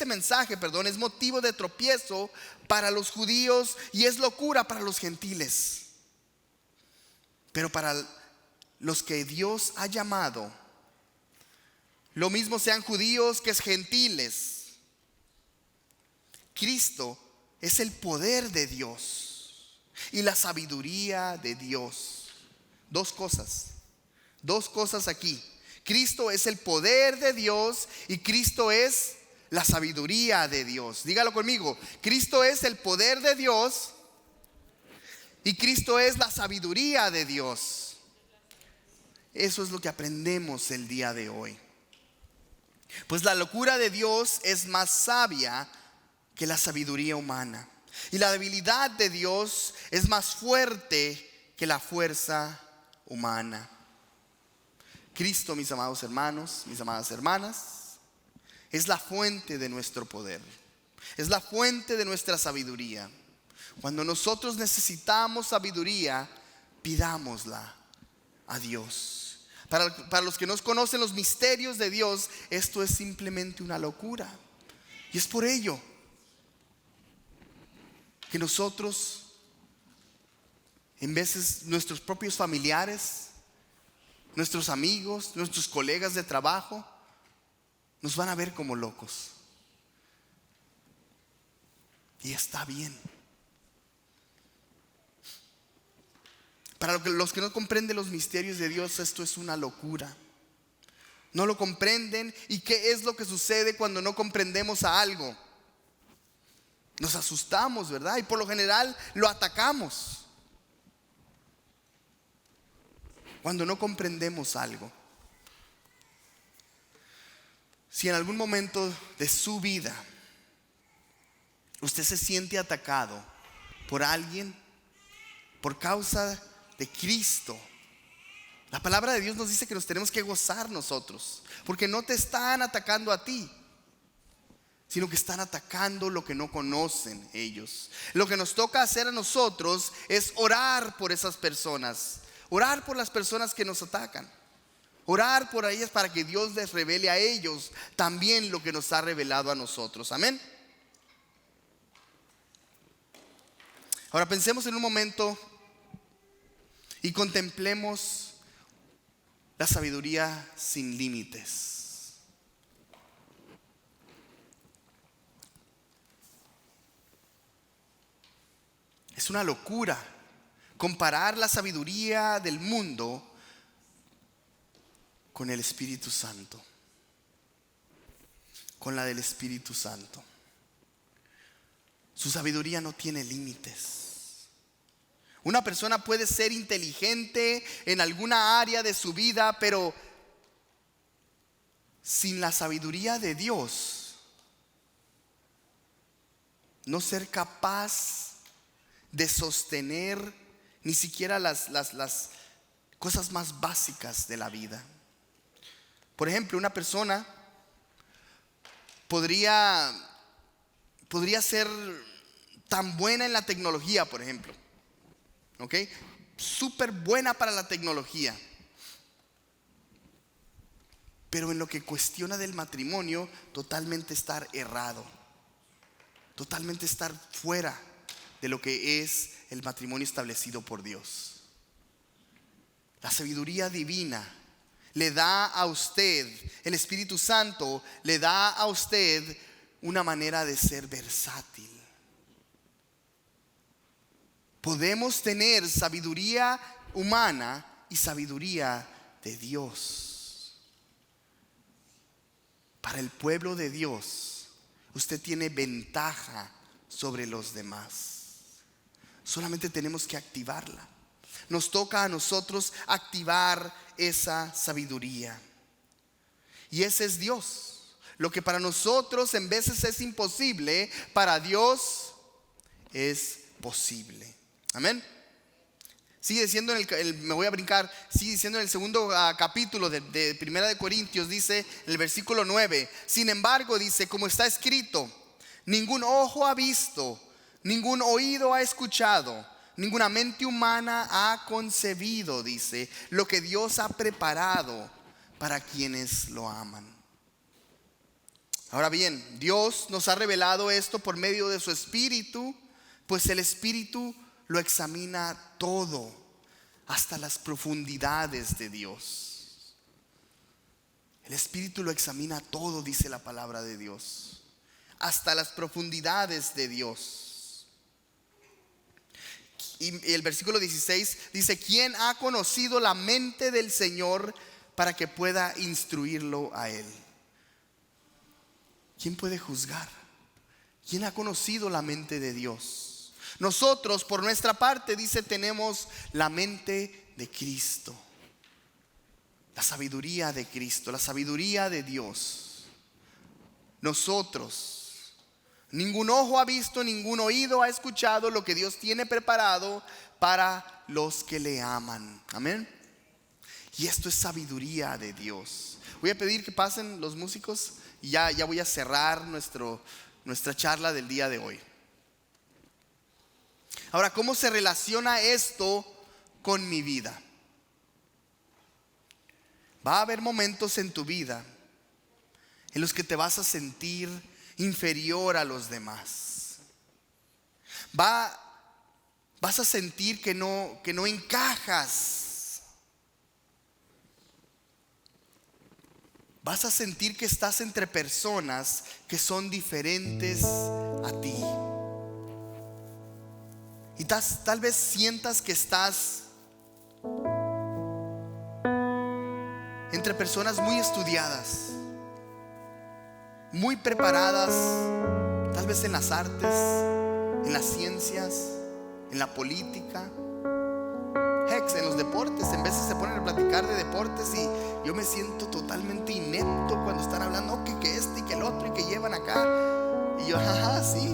mensaje, es motivo de tropiezo para los judíos y es locura para los gentiles. Pero para los que Dios ha llamado, lo mismo sean judíos que gentiles, Cristo es el poder de Dios y la sabiduría de Dios. Dos cosas aquí. Cristo es el poder de Dios y Cristo es la sabiduría de Dios. Dígalo conmigo: Cristo es el poder de Dios y Cristo es la sabiduría de Dios. Eso es lo que aprendemos el día de hoy. Pues la locura de Dios es más sabia que la sabiduría humana. Y la debilidad de Dios es más fuerte que la fuerza humana. Cristo, mis amados hermanos, mis amadas hermanas, es la fuente de nuestro poder. Es la fuente de nuestra sabiduría. Cuando nosotros necesitamos sabiduría, pidámosla a Dios. Para los que no conocen los misterios de Dios, esto es simplemente una locura. Y es por ello que nosotros, en veces nuestros propios familiares, nuestros amigos, nuestros colegas de trabajo, nos van a ver como locos. Y está bien. Para los que no comprenden los misterios de Dios, esto es una locura. No lo comprenden. ¿Y qué es lo que sucede cuando no comprendemos a algo? Nos asustamos, ¿verdad? Y por lo general lo atacamos cuando no comprendemos algo. Si en algún momento de su vida usted se siente atacado por alguien, por causa de Cristo, la palabra de Dios nos dice que nos tenemos que gozar nosotros, porque no te están atacando a ti, sino que están atacando lo que no conocen ellos. Lo que nos toca hacer a nosotros es orar por esas personas, orar por las personas que nos atacan, orar por ellas para que Dios les revele a ellos también lo que nos ha revelado a nosotros. Amén. Ahora pensemos en un momento y contemplemos la sabiduría sin límites. Es una locura comparar la sabiduría del mundo con el Espíritu Santo, con la del Espíritu Santo. Su sabiduría no tiene límites. Una persona puede ser inteligente en alguna área de su vida, pero sin la sabiduría de Dios, no ser capaz de sostener ni siquiera las cosas más básicas de la vida. Por ejemplo, una persona podría ser tan buena en la tecnología, por ejemplo, ¿ok? Súper buena para la tecnología, pero en lo que cuestiona del matrimonio, totalmente estar errado, totalmente estar fuera de lo que es el matrimonio establecido por Dios. La sabiduría divina le da a usted, el Espíritu Santo le da a usted una manera de ser versátil. Podemos tener sabiduría humana y sabiduría de Dios. Para el pueblo de Dios, usted tiene ventaja sobre los demás. Solamente tenemos que activarla. Nos toca a nosotros activar esa sabiduría. Y ese es Dios. Lo que para nosotros en veces es imposible, para Dios es posible. Amén. Sigue diciendo me voy a brincar. Sigue diciendo en el segundo capítulo de Primera de Corintios, dice en el versículo 9: sin embargo, dice, como está escrito, ningún ojo ha visto, ningún oído ha escuchado, ninguna mente humana ha concebido, dice, lo que Dios ha preparado para quienes lo aman. Ahora bien, Dios nos ha revelado esto por medio de su Espíritu, pues el Espíritu lo examina todo, hasta las profundidades de Dios. El Espíritu lo examina todo, dice la palabra de Dios, hasta las profundidades de Dios. Y el versículo 16 dice: ¿quién ha conocido la mente del Señor para que pueda instruirlo a él? ¿Quién puede juzgar? ¿Quién ha conocido la mente de Dios? Nosotros, por nuestra parte, dice, tenemos la mente de Cristo. La sabiduría de Cristo, la sabiduría de Dios. Nosotros, ningún ojo ha visto, ningún oído ha escuchado lo que Dios tiene preparado para los que le aman. Amén. Y esto es sabiduría de Dios. Voy a pedir que pasen los músicos y ya voy a cerrar nuestra charla del día de hoy. Ahora, ¿cómo se relaciona esto con mi vida? Va a haber momentos en tu vida en los que te vas a sentir inferior a los demás. Vas a sentir que no encajas. Vas a sentir que estás entre personas que son diferentes a ti. Y tal vez sientas que estás entre personas muy estudiadas, muy preparadas, tal vez en las artes, en las ciencias, en la política, en los deportes. En veces se ponen a platicar de deportes y yo me siento totalmente inepto cuando están hablando que este y que el otro y que llevan acá. Y yo, sí,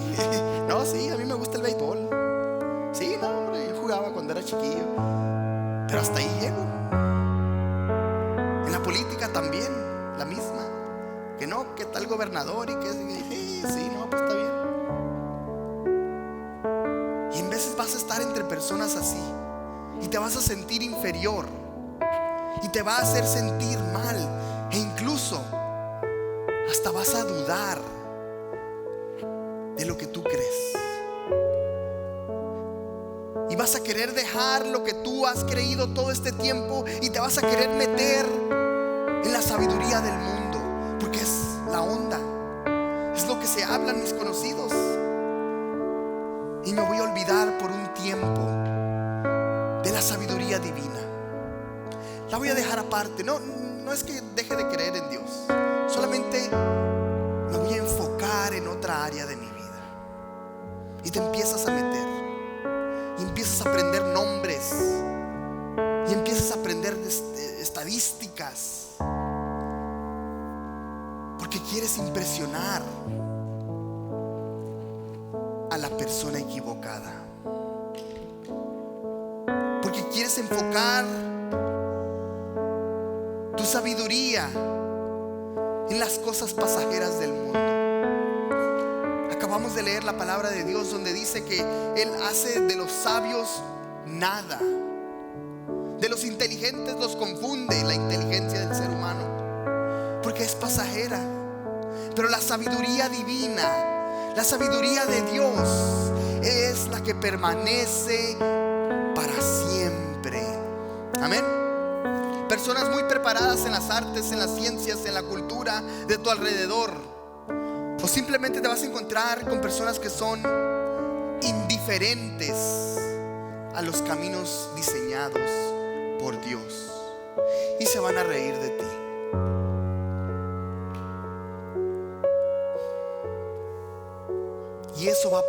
no, sí, a mí me gusta el béisbol. Sí, no, hombre, yo jugaba cuando era chiquillo, pero hasta ahí llego. En la política también, la misma. Que tal gobernador y que sí, no, pues está bien. Y en veces vas a estar entre personas así y te vas a sentir inferior y te va a hacer sentir mal, e incluso hasta vas a dudar de lo que tú crees. Y vas a querer dejar lo que tú has creído todo este tiempo y te vas a querer meter en la sabiduría del mundo, porque es la onda, es lo que se hablan mis conocidos. Y me voy a olvidar por un tiempo de la sabiduría divina. La voy a dejar aparte. No es que deje de creer en Dios, solamente me voy a enfocar en otra área de mi vida. Y te empiezas a meter y empiezas a aprender nombres y empiezas a aprender estadísticas, porque quieres impresionar a la persona equivocada, porque quieres enfocar tu sabiduría en las cosas pasajeras del mundo. Acabamos de leer la palabra de Dios donde dice que Él hace de los sabios nada, de los inteligentes los confunde la inteligencia del ser humano, porque es pasajera. Pero la sabiduría divina, la sabiduría de Dios es la que permanece para siempre. Amén. Personas muy preparadas en las artes, en las ciencias, en la cultura de tu alrededor, o simplemente te vas a encontrar con personas que son indiferentes a los caminos diseñados por Dios y se van a reír de ti. Y eso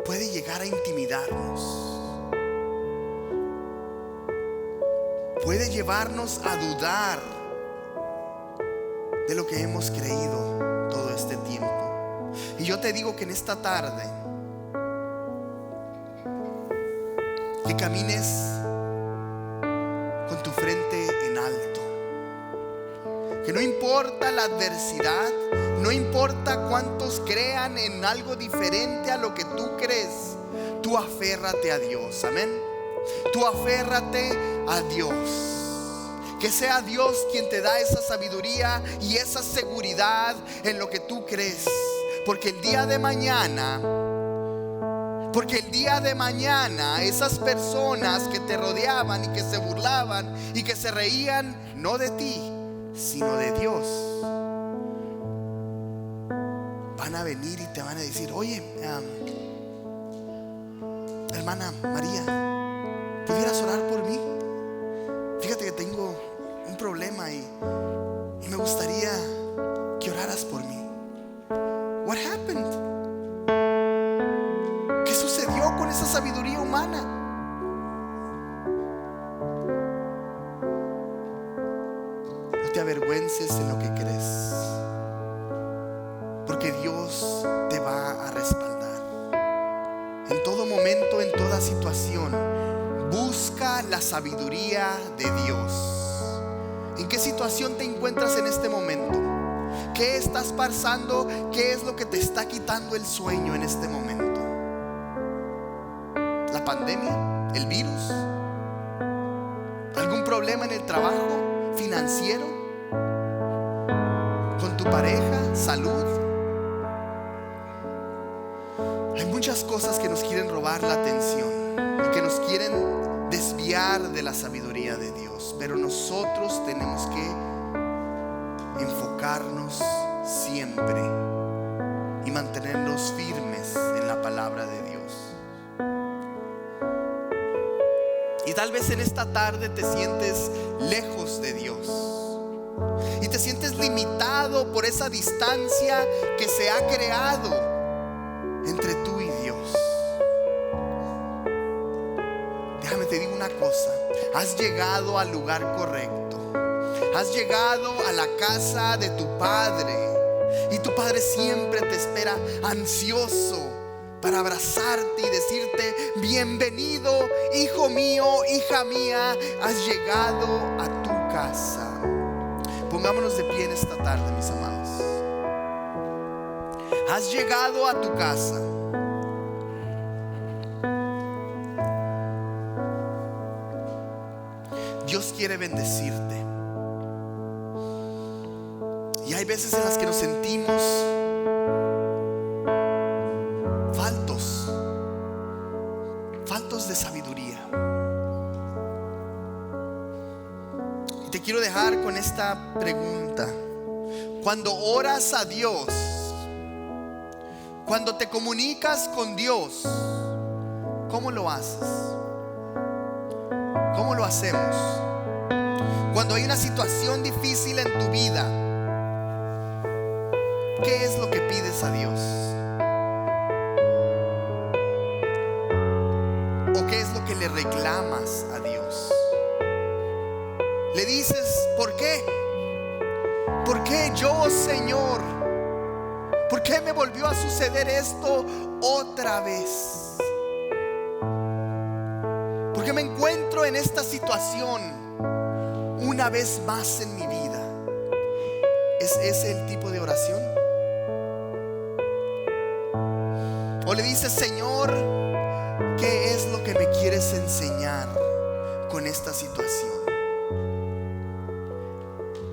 puede llegar a intimidarnos, puede llevarnos a dudar de lo que hemos creído todo este tiempo. Y yo te digo que en esta tarde que camines con tu frente en alto, que no importa la adversidad, no importa cuántos crean en algo diferente a lo que tú crees, tú aférrate a Dios. Amén. Tú aférrate a Dios. Que sea Dios quien te da esa sabiduría y esa seguridad en lo que tú crees. Porque el día de mañana esas personas que te rodeaban y que se burlaban y que se reían no de ti, sino de Dios, van a venir y te van a decir: oye, hermana María, ¿pudieras orar por mí? Fíjate que tengo un problema y me gustaría que oraras por mí. What happened? ¿Qué sucedió con esa sabiduría humana? avergüences en lo que crees, porque Dios te va a respaldar. En todo momento, en toda situación, busca la sabiduría de Dios. ¿En qué situación te encuentras en este momento? ¿Qué estás pasando? ¿Qué es lo que te está quitando el sueño en este momento? ¿La pandemia? ¿El virus? ¿Algún problema en el trabajo financiero? ¿Con tu pareja? ¿Salud? Hay muchas cosas que nos quieren robar la atención y que nos quieren desviar de la sabiduría de Dios, pero nosotros tenemos que enfocarnos siempre y mantenernos firmes en la palabra de Dios. Y tal vez en esta tarde te sientes lejos de Dios y te sientes limitado por esa distancia que se ha creado entre tú y Dios. Déjame te digo una cosa: has llegado al lugar correcto. Has llegado a la casa de tu Padre, y tu Padre siempre te espera ansioso para abrazarte y decirte: bienvenido, hijo mío, hija mía, has llegado a tu casa. Pongámonos de pie en esta tarde, mis amados. Has llegado a tu casa. Dios quiere bendecirte. Y hay veces en las que nos sentimos faltos de sabiduría. Y te quiero dejar con esta pregunta: cuando oras a Dios, cuando te comunicas con Dios, ¿cómo lo haces? ¿Cómo lo hacemos? Cuando hay una situación difícil en tu vida, ¿qué es lo que pides a Dios? ¿O qué es lo que le reclamas a Dios? Le dices: ¿por qué? ¿Por qué yo, Señor? ¿Por qué me volvió a suceder esto otra vez? ¿Por qué me encuentro en esta situación una vez más en mi vida? ¿Es ese el tipo de oración? O le dices: Señor, ¿qué es lo que me quieres enseñar con esta situación?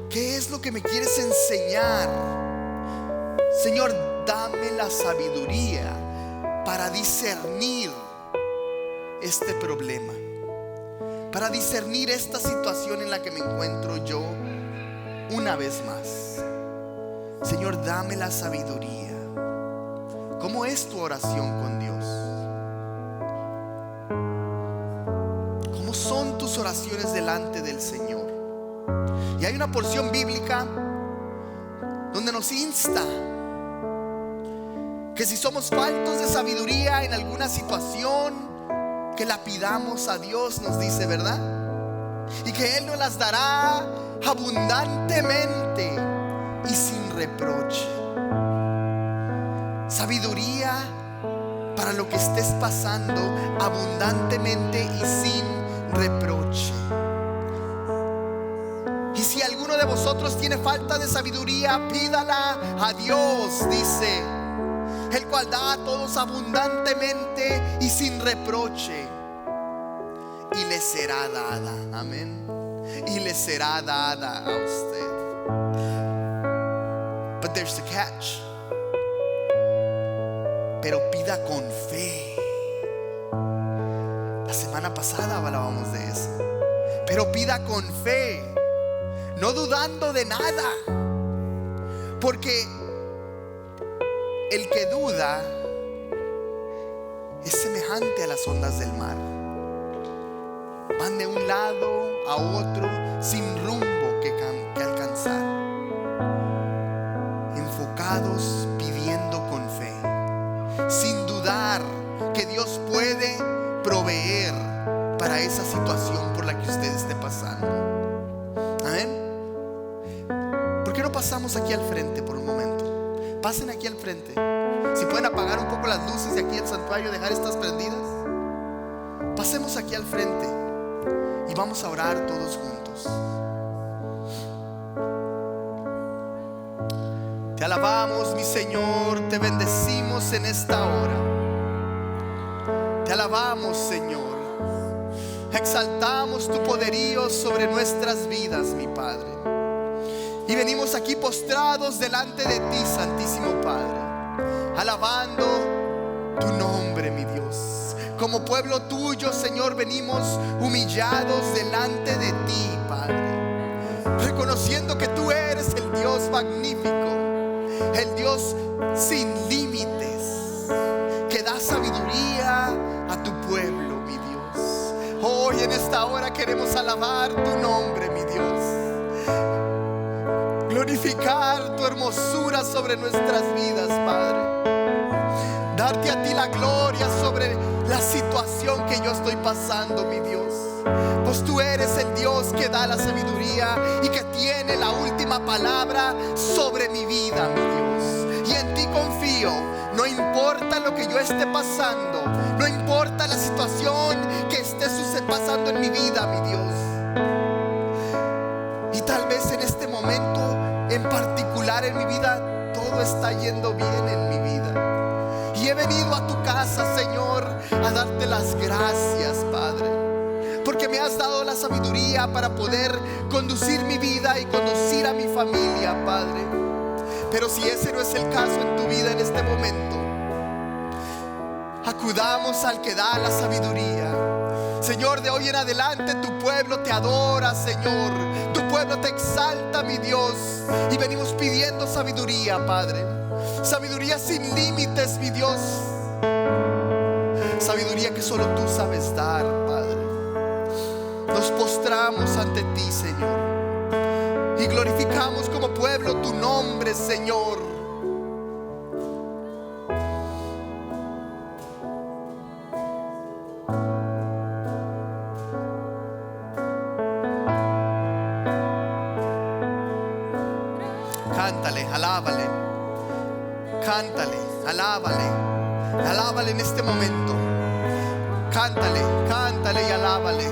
¿Qué es lo que me quieres enseñar? Señor, dame la sabiduría para discernir este problema, para discernir esta situación en la que me encuentro yo una vez más. Señor, dame la sabiduría. ¿Cómo es tu oración con Dios? ¿Cómo son tus oraciones delante del Señor? Y hay una porción bíblica donde nos insta que si somos faltos de sabiduría en alguna situación, que la pidamos a Dios, nos dice, ¿verdad? Y que Él nos las dará abundantemente y sin reproche. Sabiduría para lo que estés pasando, abundantemente y sin reproche. Y si alguno de vosotros tiene falta de sabiduría, pídala a Dios, dice, el cual da a todos abundantemente y sin reproche, y le será dada. Amén. Y le será dada a usted. But there's a catch. Pero pida con fe. La semana pasada hablábamos de eso. Pero pida con fe, no dudando de nada, porque el que duda es semejante a las ondas del mar. Van de un lado a otro sin rumbo que alcanzar. Enfocados, pidiendo con fe, sin dudar que Dios puede proveer para esa situación por la que usted esté pasando. Amén. pasamos aquí al frente por un momento? Pasen aquí al frente. Si pueden apagar un poco las luces de aquí del santuario, dejar estas prendidas. Pasemos aquí al frente y vamos a orar todos juntos. Te alabamos, mi Señor, te bendecimos en esta hora. Te alabamos, Señor. Exaltamos tu poderío sobre nuestras vidas, mi Padre. Y venimos aquí postrados delante de ti, Santísimo Padre, alabando tu nombre, mi Dios. Como pueblo tuyo, Señor, venimos humillados delante de ti, Padre, reconociendo que tú eres el Dios magnífico, el Dios sin límites, que da sabiduría a tu pueblo, mi Dios. Hoy en esta hora queremos alabar tu nombre, mi Dios, glorificar tu hermosura sobre nuestras vidas, Padre, darte a ti la gloria sobre la situación que yo estoy pasando, mi Dios, pues tú eres el Dios que da la sabiduría y que tiene la última palabra sobre mi vida, mi Dios. Y en ti confío, no importa lo que yo esté pasando, no importa la situación que esté pasando en mi vida, mi Dios. Y tal vez en este momento en particular en mi vida todo está yendo bien en mi vida. Y he venido a tu casa, Señor, a darte las gracias, Padre, porque me has dado la sabiduría para poder conducir mi vida y conducir a mi familia, Padre. Pero si ese no es el caso en tu vida en este momento, acudamos al que da la sabiduría. Señor, de hoy en adelante tu pueblo te adora, Señor. Tu pueblo te exalta, mi Dios. Y venimos pidiendo sabiduría, Padre. Sabiduría sin límites, mi Dios. Sabiduría que solo tú sabes dar, Padre. Nos postramos ante ti, Señor, y glorificamos como pueblo tu nombre, Señor. Cántale, alábale, cántale, alábale, alábale en este momento. Cántale, cántale y alábale.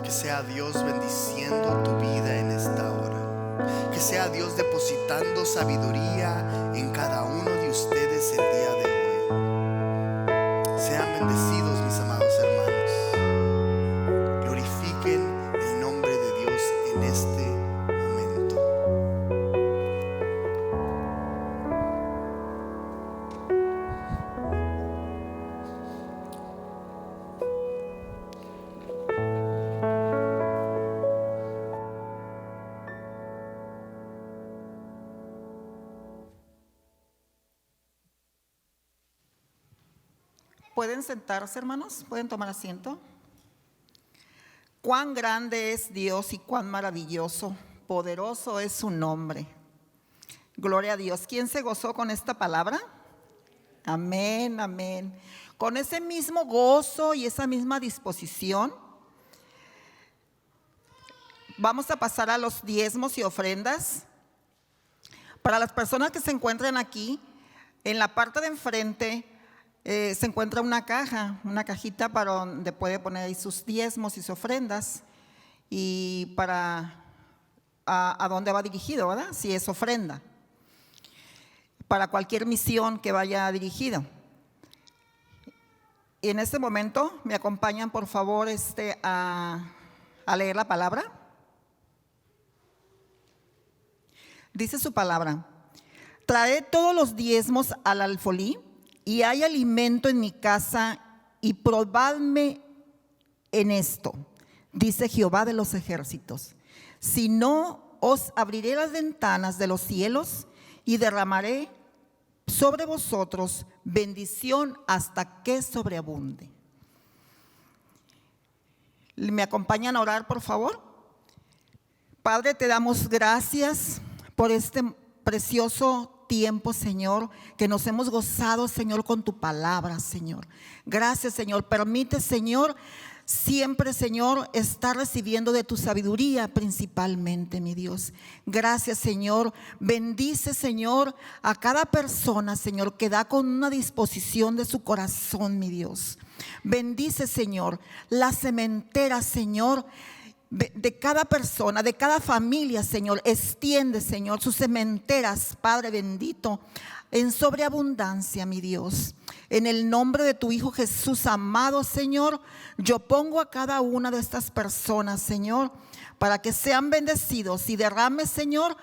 Que sea Dios bendiciendo tu vida en esta hora. Que sea Dios depositando sabiduría en cada uno de ustedes el día de hoy. Sean bendecidos, mis amados hermanos. Glorifiquen el nombre de Dios en este momento. ¿Pueden sentarse, hermanos? ¿Pueden tomar asiento? Cuán grande es Dios y cuán maravilloso, poderoso es su nombre. Gloria a Dios. ¿Quién se gozó con esta palabra? Amén, amén. Con ese mismo gozo y esa misma disposición, vamos a pasar a los diezmos y ofrendas. Para las personas que se encuentran aquí, en la parte de enfrente, se encuentra una cajita para donde puede poner ahí sus diezmos y sus ofrendas y para a dónde va dirigido, ¿verdad? Si es ofrenda, para cualquier misión que vaya dirigido. Y en este momento me acompañan, por favor, a leer la palabra. Dice su palabra: traed todos los diezmos al alfolí, y hay alimento en mi casa, y probadme en esto, dice Jehová de los ejércitos. Si no, os abriré las ventanas de los cielos y derramaré sobre vosotros bendición hasta que sobreabunde. ¿Me acompañan a orar, por favor? Padre, te damos gracias por este precioso tiempo, Señor, que nos hemos gozado, Señor, con tu palabra, Señor. Gracias, Señor. Permite, Señor, siempre, Señor, estar recibiendo de tu sabiduría principalmente, mi Dios. Gracias, Señor. Bendice, Señor, a cada persona, Señor, que da con una disposición de su corazón, mi Dios. Bendice, Señor, la cementera, Señor, de cada persona, de cada familia, Señor. Extiende, Señor, sus cementeras, Padre bendito, en sobreabundancia, mi Dios. En el nombre de tu Hijo Jesús amado, Señor, yo pongo a cada una de estas personas, Señor, para que sean bendecidos y derrame, Señor,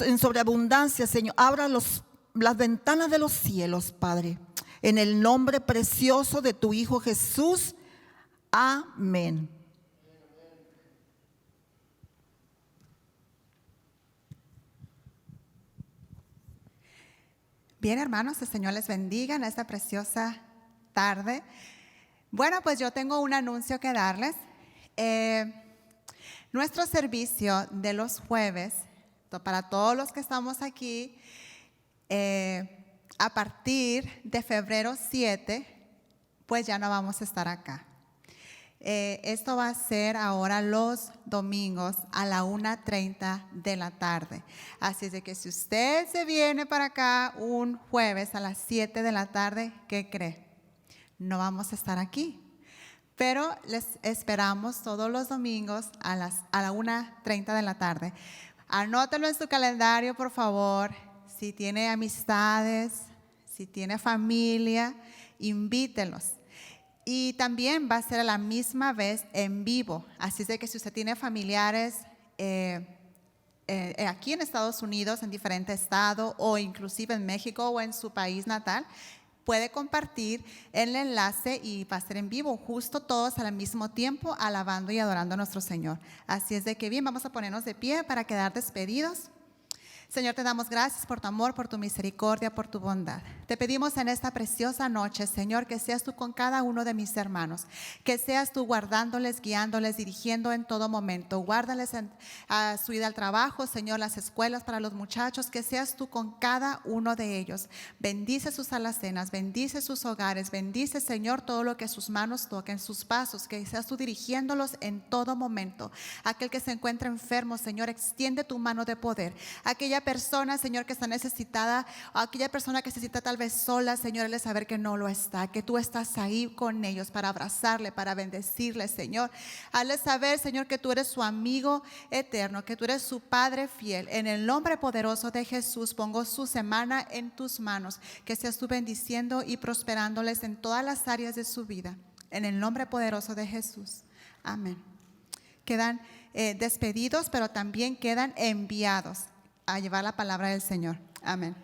en sobreabundancia, Señor. Abra las ventanas de los cielos, Padre, en el nombre precioso de tu Hijo Jesús. Amén. Bien, hermanos, el Señor les bendiga en esta preciosa tarde. Bueno, pues yo tengo un anuncio que darles. Nuestro servicio de los jueves, para todos los que estamos aquí, a partir de febrero 7, pues ya no vamos a estar acá. Esto va a ser ahora los domingos a la 1:30 de la tarde. Así es de que si usted se viene para acá un jueves a las 7 de la tarde, ¿qué cree? No vamos a estar aquí. Pero les esperamos todos los domingos a la 1:30 de la tarde. Anótelo en su calendario, por favor. Si tiene amistades, si tiene familia, invítelos. Y también va a ser a la misma vez en vivo. Así es de que si usted tiene familiares aquí en Estados Unidos, en diferente estado, o inclusive en México o en su país natal, puede compartir el enlace y va a ser en vivo, justo todos al mismo tiempo, alabando y adorando a nuestro Señor. Así es de que bien, vamos a ponernos de pie para quedar despedidos. Señor, te damos gracias por tu amor, por tu misericordia, por tu bondad. Te pedimos en esta preciosa noche, Señor, que seas tú con cada uno de mis hermanos, que seas tú guardándoles, guiándoles, dirigiendo en todo momento. Guárdales a su ida al trabajo, Señor, las escuelas para los muchachos, que seas tú con cada uno de ellos. Bendice sus alacenas, bendice sus hogares, bendice, Señor, todo lo que sus manos toquen, sus pasos, que seas tú dirigiéndolos en todo momento. Aquel que se encuentra enfermo, Señor, extiende tu mano de poder. Aquella persona, Señor, que está necesitada, aquella persona que necesita tal vez sola, Señor, el saber que no lo está, que tú estás ahí con ellos para abrazarle, para bendecirle, Señor. Hazle saber, Señor, que tú eres su amigo eterno, que tú eres su Padre fiel. En el nombre poderoso de Jesús, pongo su semana en tus manos, que seas tú bendiciendo y prosperándoles en todas las áreas de su vida. En el nombre poderoso de Jesús. Amén. Quedan despedidos, pero también quedan enviados a llevar la palabra del Señor. Amén.